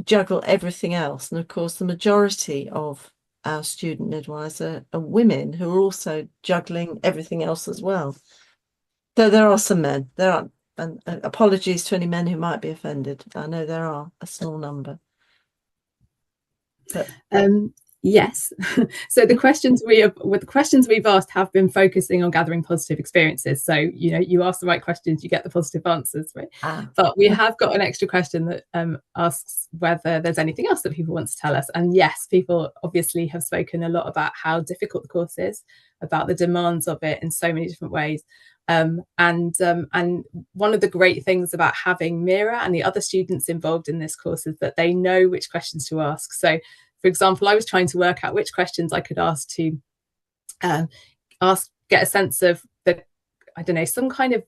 juggle everything else. And of course, the majority of our student midwives are women who are also juggling everything else as well. Though there are some men. There are, and apologies to any men who might be offended. I know there are a small number. But yes. So the questions we've asked have been focusing on gathering positive experiences. So, you know, you ask the right questions, you get the positive answers, right? But we have got an extra question that asks whether there's anything else that people want to tell us. And yes, people obviously have spoken a lot about how difficult the course is, about the demands of it in so many different ways. And one of the great things about having Mira and the other students involved in this course is that they know which questions to ask. So, for example, I was trying to work out which questions I could ask to get a sense of some kind of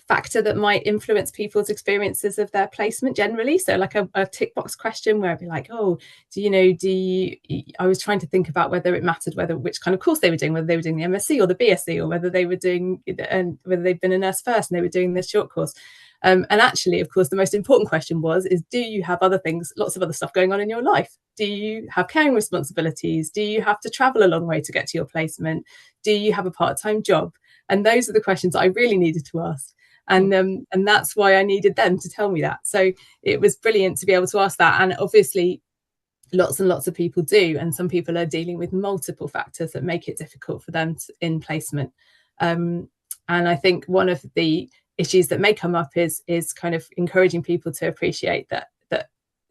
factor that might influence people's experiences of their placement generally. So like a tick box question where I'd be like, oh, I was trying to think about whether it mattered which kind of course they were doing, whether they were doing the MSc or the BSc, or whether they were doing, and whether they'd been a nurse first and they were doing this short course. And actually, of course, the most important question is, do you have other things, lots of other stuff going on in your life? Do you have caring responsibilities? Do you have to travel a long way to get to your placement? Do you have a part-time job? And those are the questions I really needed to ask. And that's why I needed them to tell me that. So it was brilliant to be able to ask that. And obviously, lots and lots of people do. And some people are dealing with multiple factors that make it difficult for them in placement. And I think one of the issues that may come up is kind of encouraging people to appreciate that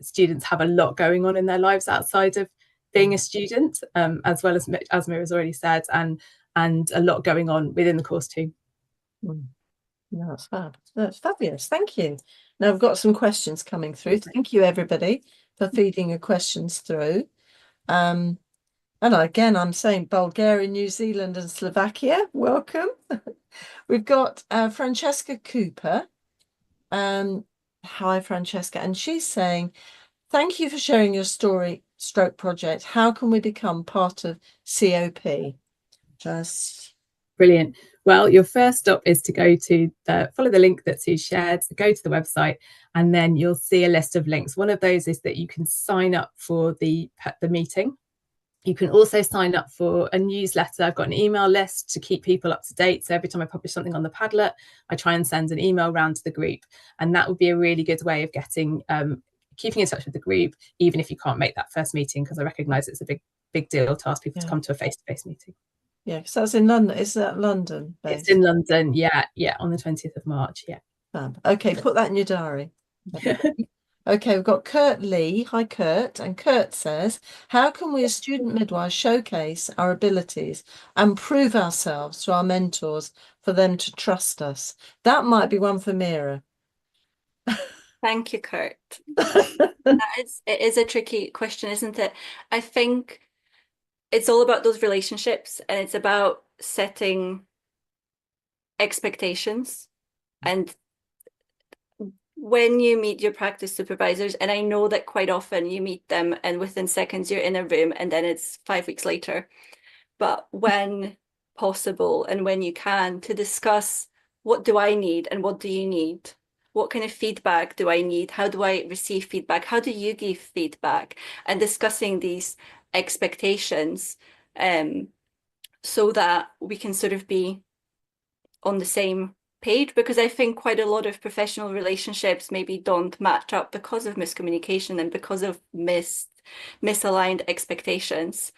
students have a lot going on in their lives outside of being a student, as well as Mira's already said, and a lot going on within the course too. No, that's fab. That's fabulous. Thank you. Now I've got some questions coming through. Thank you everybody for feeding your questions through. And again, I'm saying Bulgaria, New Zealand and Slovakia, welcome. We've got Francesca Cooper. Hi, Francesca. And she's saying, thank you for sharing your story stroke project. How can we become part of COP? Just brilliant. Well, your first stop is to go to follow the link that Sue shared, go to the website, and then you'll see a list of links. One of those is that you can sign up for the meeting. You can also sign up for a newsletter. I've got an email list to keep people up to date. So every time I publish something on the Padlet, I try and send an email around to the group. And that would be a really good way of getting, keeping in touch with the group, even if you can't make that first meeting, because I recognise it's a big deal to ask people to come to a face-to-face meeting. Yeah, because that's in London. Is that London based? It's in London, yeah, on the 20th of March, yeah. Okay, put that in your diary. Okay, we've got Kurt Lee. Hi, Kurt. And Kurt says, how can we as student midwives showcase our abilities and prove ourselves to our mentors for them to trust us? That might be one for Mira. Thank you, Kurt. It is a tricky question, isn't it? I think it's all about those relationships, and it's about setting expectations. And when you meet your practice supervisors, and I know that quite often you meet them and within seconds you're in a room and then it's 5 weeks later, but when possible and when you can, to discuss, what do I need and what do you need? What kind of feedback do I need? How do I receive feedback? How do you give feedback? And discussing these expectations so that we can sort of be on the same page, because I think quite a lot of professional relationships maybe don't match up because of miscommunication and because of misaligned expectations.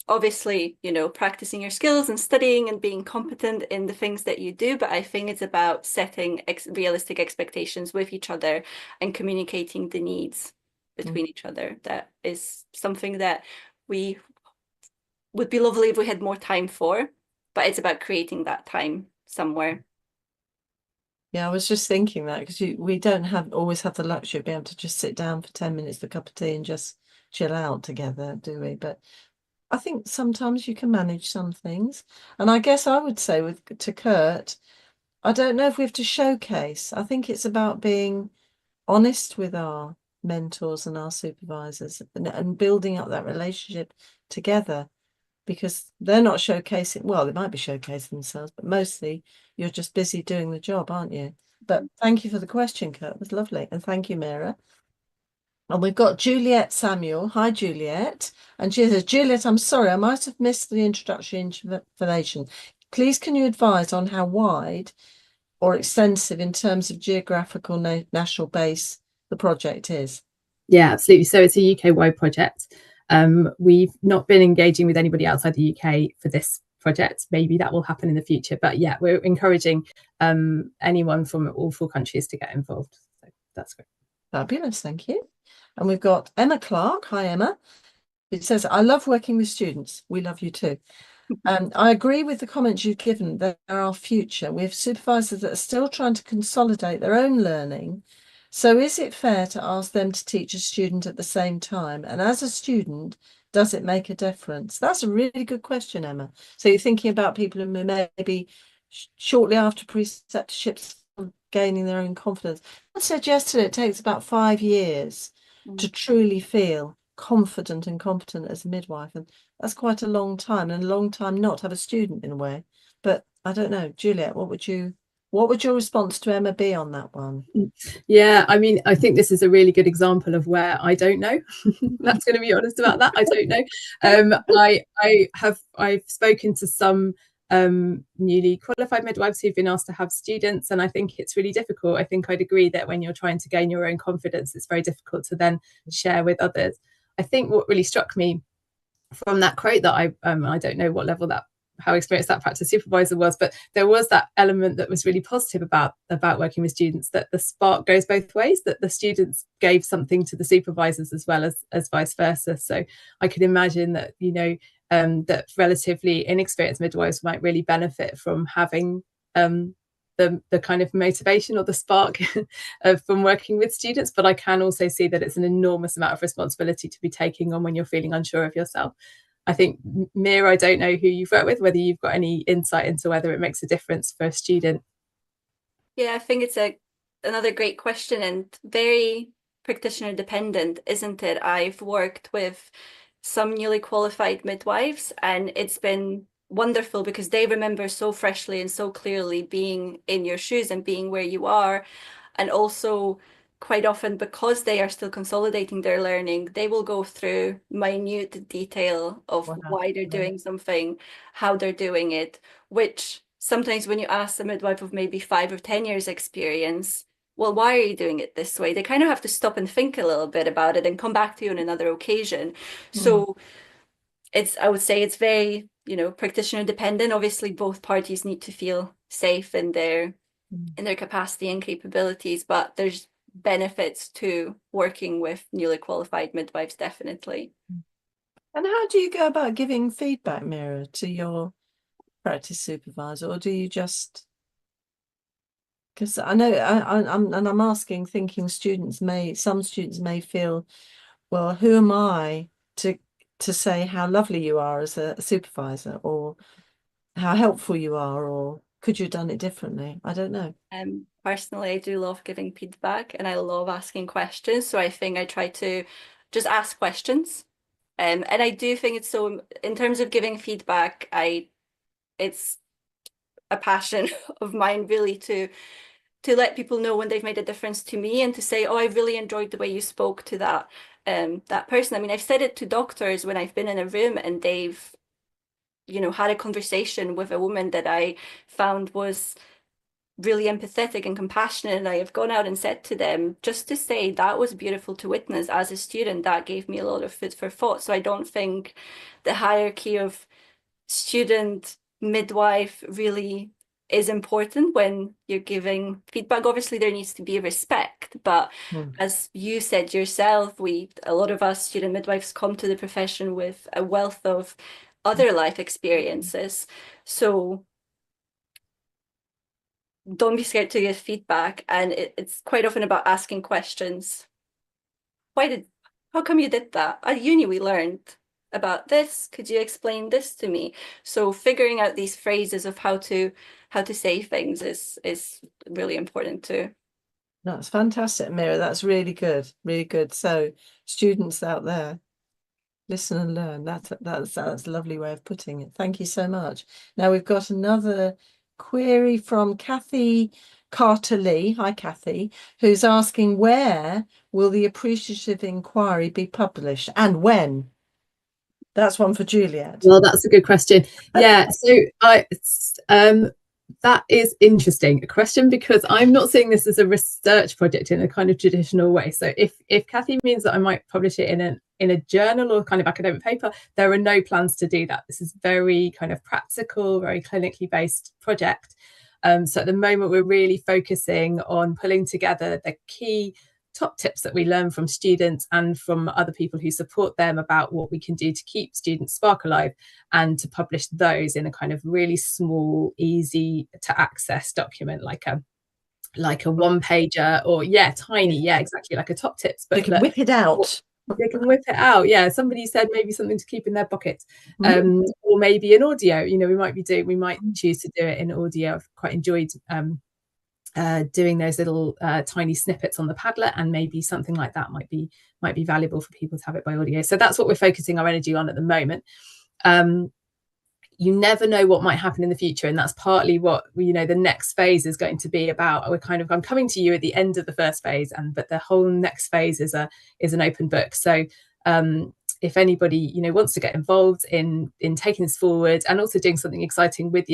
Obviously, you know, practicing your skills and studying and being competent in the things that you do, but I think it's about setting realistic expectations with each other and communicating the needs between each other. That is something that we would be lovely if we had more time for, but it's about creating that time somewhere. Yeah, I was just thinking that, because we don't always have the luxury of being able to just sit down for 10 minutes for a cup of tea and just chill out together, do we? But I think sometimes you can manage some things. And I guess I would say to Kurt, I don't know if we have to showcase. I think it's about being honest with our mentors and our supervisors and building up that relationship together, because they're not showcasing, well, they might be showcasing themselves, but mostly you're just busy doing the job, aren't you? But thank you for the question, Kurt. It was lovely. And thank you, Mira. And we've got Juliet Samuel. Hi, Juliet. And she says, Juliet, I'm sorry, I might have missed the introductory information. Please, can you advise on how wide or extensive in terms of geographical national base the project is? Yeah, absolutely. So it's a UK-wide project. We've not been engaging with anybody outside the UK for this project. Maybe that will happen in the future. But yeah, we're encouraging anyone from all 4 countries to get involved. So that's great. Fabulous, thank you. And we've got Emma Clark. Hi, Emma. It says, I love working with students. We love you too. I agree with the comments you've given. They're our future. We have supervisors that are still trying to consolidate their own learning. So is it fair to ask them to teach a student at the same time? And as a student, does it make a difference? That's a really good question, Emma. So you're thinking about people who maybe shortly after preceptorships gaining their own confidence. I said yesterday it takes about 5 years to truly feel confident and competent as a midwife, and that's quite a long time, and a long time not have a student in a way. But I don't know, Juliet, what would your response to Emma be on that one? Yeah, I mean, I think this is a really good example of where I don't know. That's going to be honest about that. I don't know. I've spoken to some newly qualified midwives who've been asked to have students, and I think it's really difficult. I think I'd agree that when you're trying to gain your own confidence, it's very difficult to then share with others. I think what really struck me from that quote that I don't know what level that how experienced that practice supervisor was, but there was that element that was really positive about working with students, that the spark goes both ways, that the students gave something to the supervisors as well as vice versa. So I could imagine that, you know, that relatively inexperienced midwives might really benefit from having the kind of motivation or the spark from working with students. But I can also see that it's an enormous amount of responsibility to be taking on when you're feeling unsure of yourself. I think, Mira, I don't know who you've worked with, whether you've got any insight into whether it makes a difference for a student. Yeah, I think it's another great question, and very practitioner dependent, isn't it? I've worked with some newly qualified midwives, and it's been wonderful because they remember so freshly and so clearly being in your shoes and being where you are. And also, quite often, because they are still consolidating their learning, they will go through minute detail of why they're doing something, how they're doing it, which sometimes when you ask a midwife of maybe 5 or 10 years experience, well, why are you doing it this way? They kind of have to stop and think a little bit about it and come back to you on another occasion. So I would say it's very, you know, practitioner dependent. Obviously, both parties need to feel safe in their capacity and capabilities, but there's benefits to working with newly qualified midwives, definitely. And how do you go about giving feedback, Mira, to your practice supervisor, or do you just, because I know I'm asking, thinking some students may feel, well, who am I to say how lovely you are as a supervisor, or how helpful you are, or could you have done it differently? I don't know. Personally, I do love giving feedback and I love asking questions. So I think I try to just ask questions. And I do think it's so, in terms of giving feedback, it's a passion of mine really to let people know when they've made a difference to me, and to say, oh, I really enjoyed the way you spoke to that person. I mean, I've said it to doctors when I've been in a room and they've, you know, had a conversation with a woman that I found was really empathetic and compassionate, and I have gone out and said to them, just to say, that was beautiful to witness as a student. That gave me a lot of food for thought. So I don't think the hierarchy of student midwife really is important when you're giving feedback. Obviously, there needs to be respect, but as you said yourself, a lot of us student midwives come to the profession with a wealth of other life experiences. So don't be scared to give feedback, and it's quite often about asking questions. How come you did that? At uni we learned about this. Could you explain this to me? So figuring out these phrases of how to say things is really important too. That's fantastic, Mira. That's really good, really good. So students out there, listen and learn. That's a lovely way of putting it. Thank you so much. Now we've got another query from Kathy Carter-Lee. Hi, Kathy, who's asking, where will the appreciative inquiry be published and when? That's one for Juliet. Well, that's a good question. Yeah, so that is interesting, a question, because I'm not seeing this as a research project in a kind of traditional way. So if Kathy means that I might publish it in a journal or kind of academic paper, there are no plans to do that. This is very kind of practical, very clinically based project. So at the moment, we're really focusing on pulling together the key top tips that we learn from students and from other people who support them about what we can do to keep students' spark alive, and to publish those in a kind of really small, easy to access document, like a one pager, or tiny, exactly, like a top tips booklet. They can whip it out. They can whip it out. Yeah, somebody said maybe something to keep in their pocket, or maybe an audio. You know, we might choose to do it in audio. I've quite enjoyed doing those little tiny snippets on the Padlet, and maybe something like that might be valuable for people to have it by audio. So that's what we're focusing our energy on at the moment. You never know what might happen in the future, and that's partly what the next phase is going to be about. I'm coming to you at the end of the first phase, but the whole next phase is an open book. So if anybody wants to get involved in taking this forward, and also doing something exciting with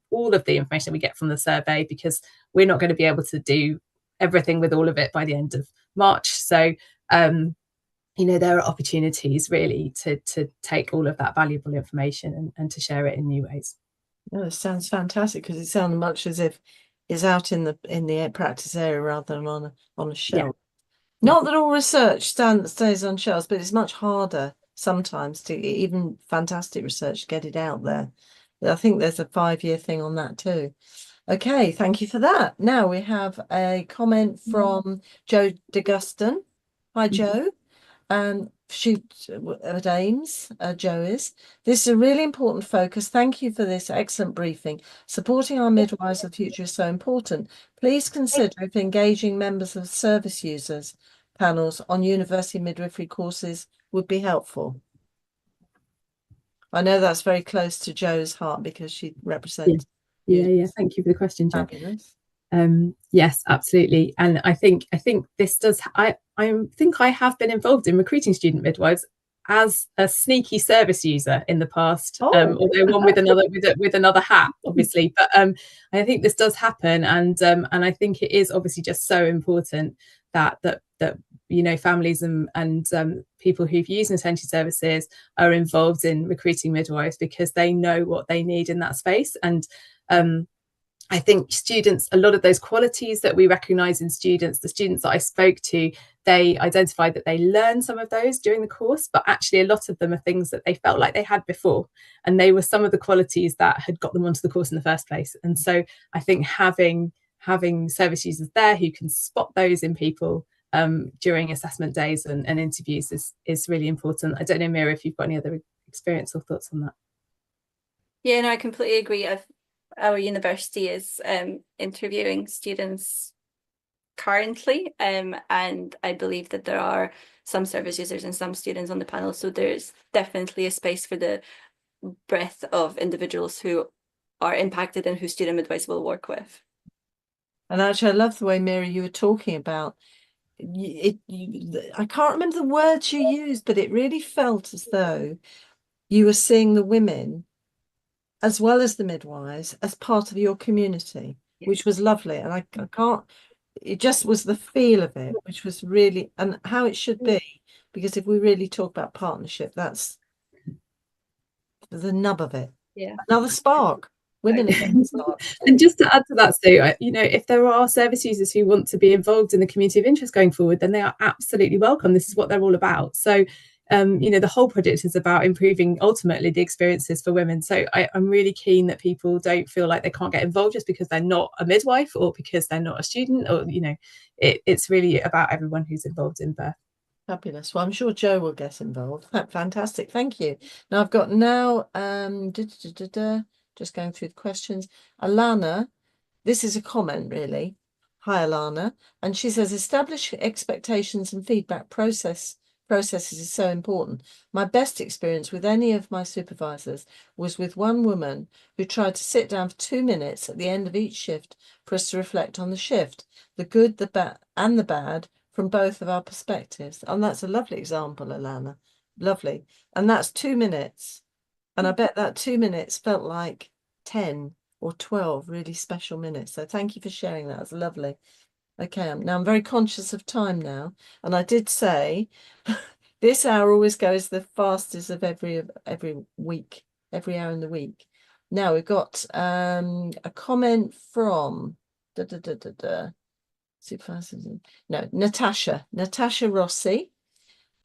all of the information we get from the survey, because we're not going to be able to do everything with all of it by the end of March. So there are opportunities really to take all of that valuable information and to share it in new ways. Oh, it sounds fantastic, because it sounds much as if it's out in the practice area rather than on a shelf. Not that all research stays on shelves, but it's much harder sometimes to even fantastic research get it out there. I think there's a 5-year thing on that too. Okay, thank you for that. Now we have a comment from Joe DeGuston. Hi, Joe. Shoot at Ames, Joe is. This is a really important focus. Thank you for this excellent briefing. Supporting our midwives of the future is so important. Please consider if engaging members of service users panels on university midwifery courses would be helpful. I know that's very close to Joe's heart because she represents. Yeah. Thank you for the question, Jo. Fabulous. Yes, absolutely. And I think this does. I think I have been involved in recruiting student midwives as a sneaky service user in the past, although one with another hat, obviously. But I think this does happen, and I think it is obviously just so important that families and people who've used maternity services are involved in recruiting midwives, because they know what they need in that space. And I think students, a lot of those qualities that we recognise in students, the students that I spoke to, they identified that they learned some of those during the course, but actually a lot of them are things that they felt like they had before, and they were some of the qualities that had got them onto the course in the first place. And so I think having service users there who can spot those in people during assessment days and interviews is really important. I don't know, Mira, if you've got any other experience or thoughts on that. Yeah, no, I completely agree. Our university is interviewing students currently, and I believe that there are some service users and some students on the panel, so there's definitely a space for the breadth of individuals who are impacted and who student midwives will work with. And actually, I love the way, Mira, you were talking about it. I can't remember the words you used, but it really felt as though you were seeing the women as well as the midwives as part of your community, which was lovely. And I can't, it just was the feel of it, which was really, and how it should be, because if we really talk about partnership, that's the nub of it. Yeah. Another spark. Women again. And just to add to that, Sue, if there are service users who want to be involved in the community of interest going forward, then they are absolutely welcome. This is what they're all about. So the whole project is about improving ultimately the experiences for women. So I'm really keen that people don't feel like they can't get involved just because they're not a midwife or because they're not a student, or it's really about everyone who's involved in birth. Fabulous. Well, I'm sure Joe will get involved. Fantastic. Thank you. Now I've got just going through the questions. Alana, this is a comment really. Hi, Alana. And she says, establish expectations and feedback processes is so important. My best experience with any of my supervisors was with one woman who tried to sit down for 2 minutes at the end of each shift for us to reflect on the shift, the good, the bad, and the bad from both of our perspectives. And that's a lovely example, Alana. Lovely. And that's 2 minutes. And I bet that 2 minutes felt like 10 or 12 really special minutes. So thank you for sharing that. It's lovely. Okay, now I'm very conscious of time now, and I did say this hour always goes the fastest of every week, every hour in the week. Now we've got a comment from Natasha Rossi.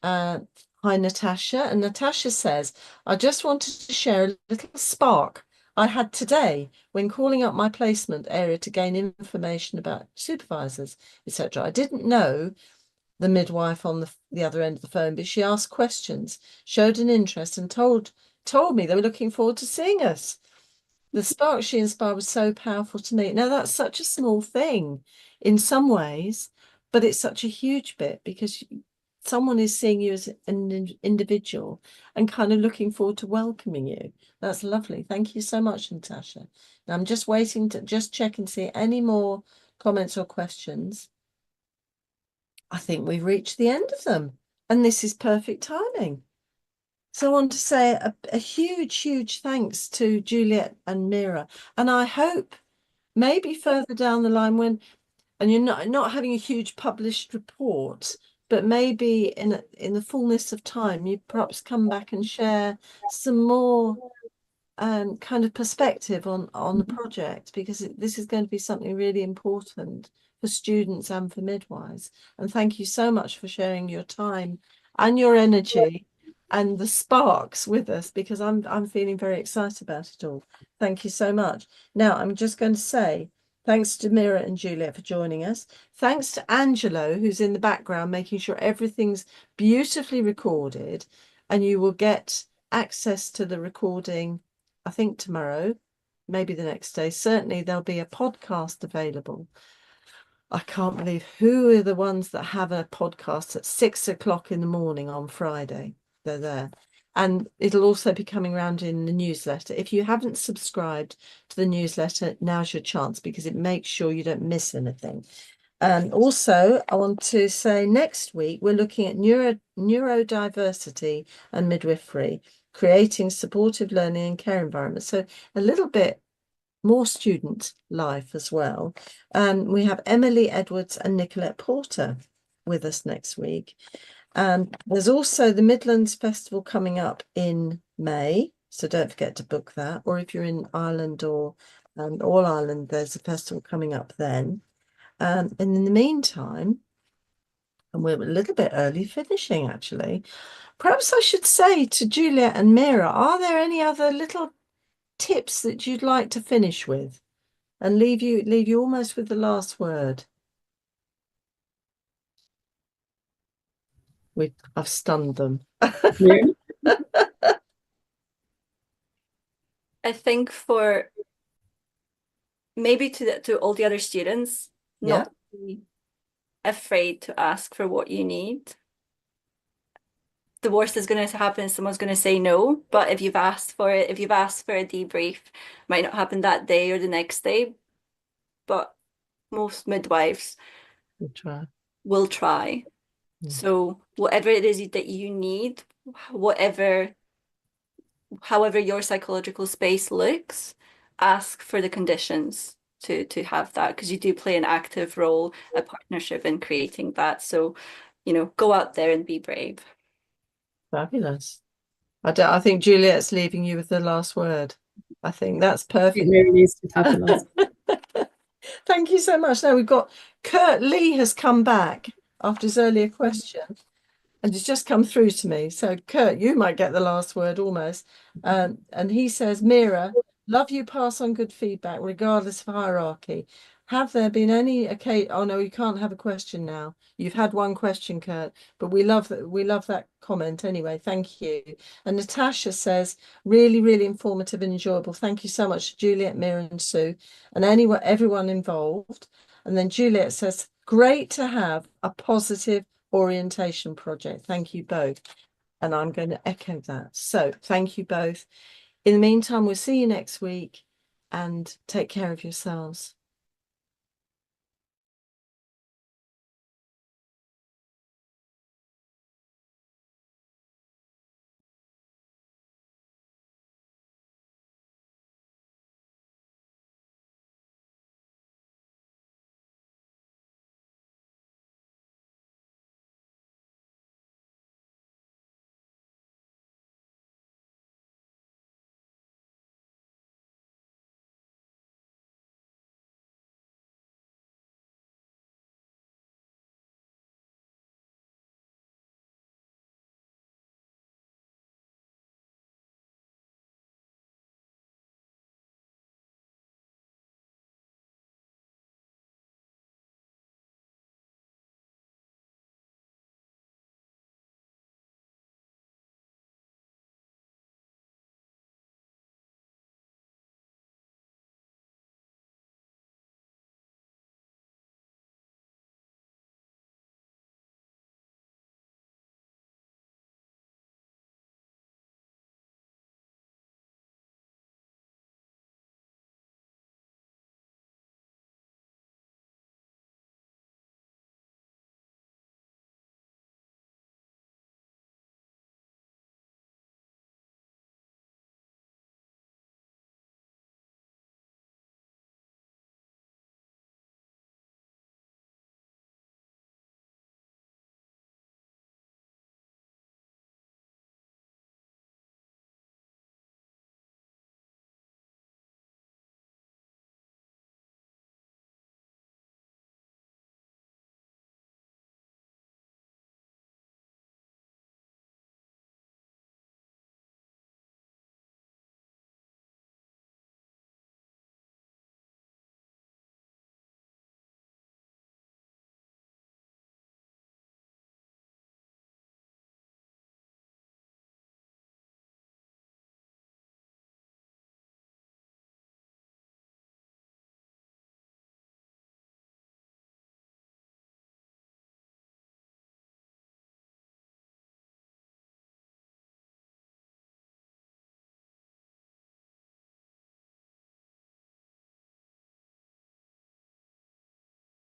Hi, Natasha. And Natasha says, I just wanted to share a little spark I had today when calling up my placement area to gain information about supervisors, etc. I didn't know the midwife on the other end of the phone, but she asked questions, showed an interest, and told me they were looking forward to seeing us. The spark she inspired was so powerful to me. Now, that's such a small thing in some ways, but it's such a huge bit, because someone is seeing you as an individual and kind of looking forward to welcoming you. That's lovely. Thank you so much, Natasha. Now I'm just waiting to just check and see any more comments or questions. I think we've reached the end of them, and this is perfect timing. So I want to say a huge thanks to Juliet and Mira. And I hope maybe further down the line, when, and you're not having a huge published report, but maybe in the fullness of time, you perhaps come back and share some more kind of perspective on the project, because this is going to be something really important for students and for midwives. And thank you so much for sharing your time and your energy and the sparks with us, because I'm feeling very excited about it all. Thank you so much. Now I'm just going to say thanks to Mira and Juliet for joining us. Thanks to Angelo, who's in the background making sure everything's beautifully recorded, and you will get access to the recording, I think tomorrow, maybe the next day. Certainly there'll be a podcast available. I can't believe who are the ones that have a podcast at 6 o'clock in the morning on Friday. They're there. And it'll also be coming around in the newsletter. If you haven't subscribed to the newsletter, now's your chance, because it makes sure you don't miss anything. And also, I want to say next week, we're looking at neurodiversity and midwifery, creating supportive learning and care environments. So a little bit more student life as well. We have Emily Edwards and Nicolette Porter with us next week. There's also the Midlands Festival coming up in May, so don't forget to book that. Or if you're in Ireland or All Ireland, there's a festival coming up then. And in the meantime, and we're a little bit early finishing actually, perhaps I should say to Juliet and Mira, are there any other little tips that you'd like to finish with and leave you almost with the last word? I've stunned them. I think for maybe to all the other students, not be afraid to ask for what you need. The worst is going to happen, someone's going to say no, but if you've asked for it, if you've asked for a debrief, might not happen that day or the next day, but most midwives will try. So whatever it is that you need, however your psychological space looks, ask for the conditions to have that, because you do play an active role, a partnership in creating that. So, go out there and be brave. Fabulous. I think Juliet's leaving you with the last word. I think that's perfect. It needs to have the last. Thank you so much. Now we've got Kurt Lee has come back after his earlier question, and it's just come through to me. So Kurt, you might get the last word almost. And he says, Mira, love you, pass on good feedback regardless of hierarchy. Have there been any occasion? Oh no, you can't have a question now. You've had one question, Kurt, but we love that comment anyway. Thank you. And Natasha says, really, really informative and enjoyable. Thank you so much, Juliet, Mira, and Sue, and everyone involved. And then Juliet says, great to have a positive orientation project. Thank you both. And I'm going to echo that. So thank you both. In the meantime, we'll see you next week, and take care of yourselves.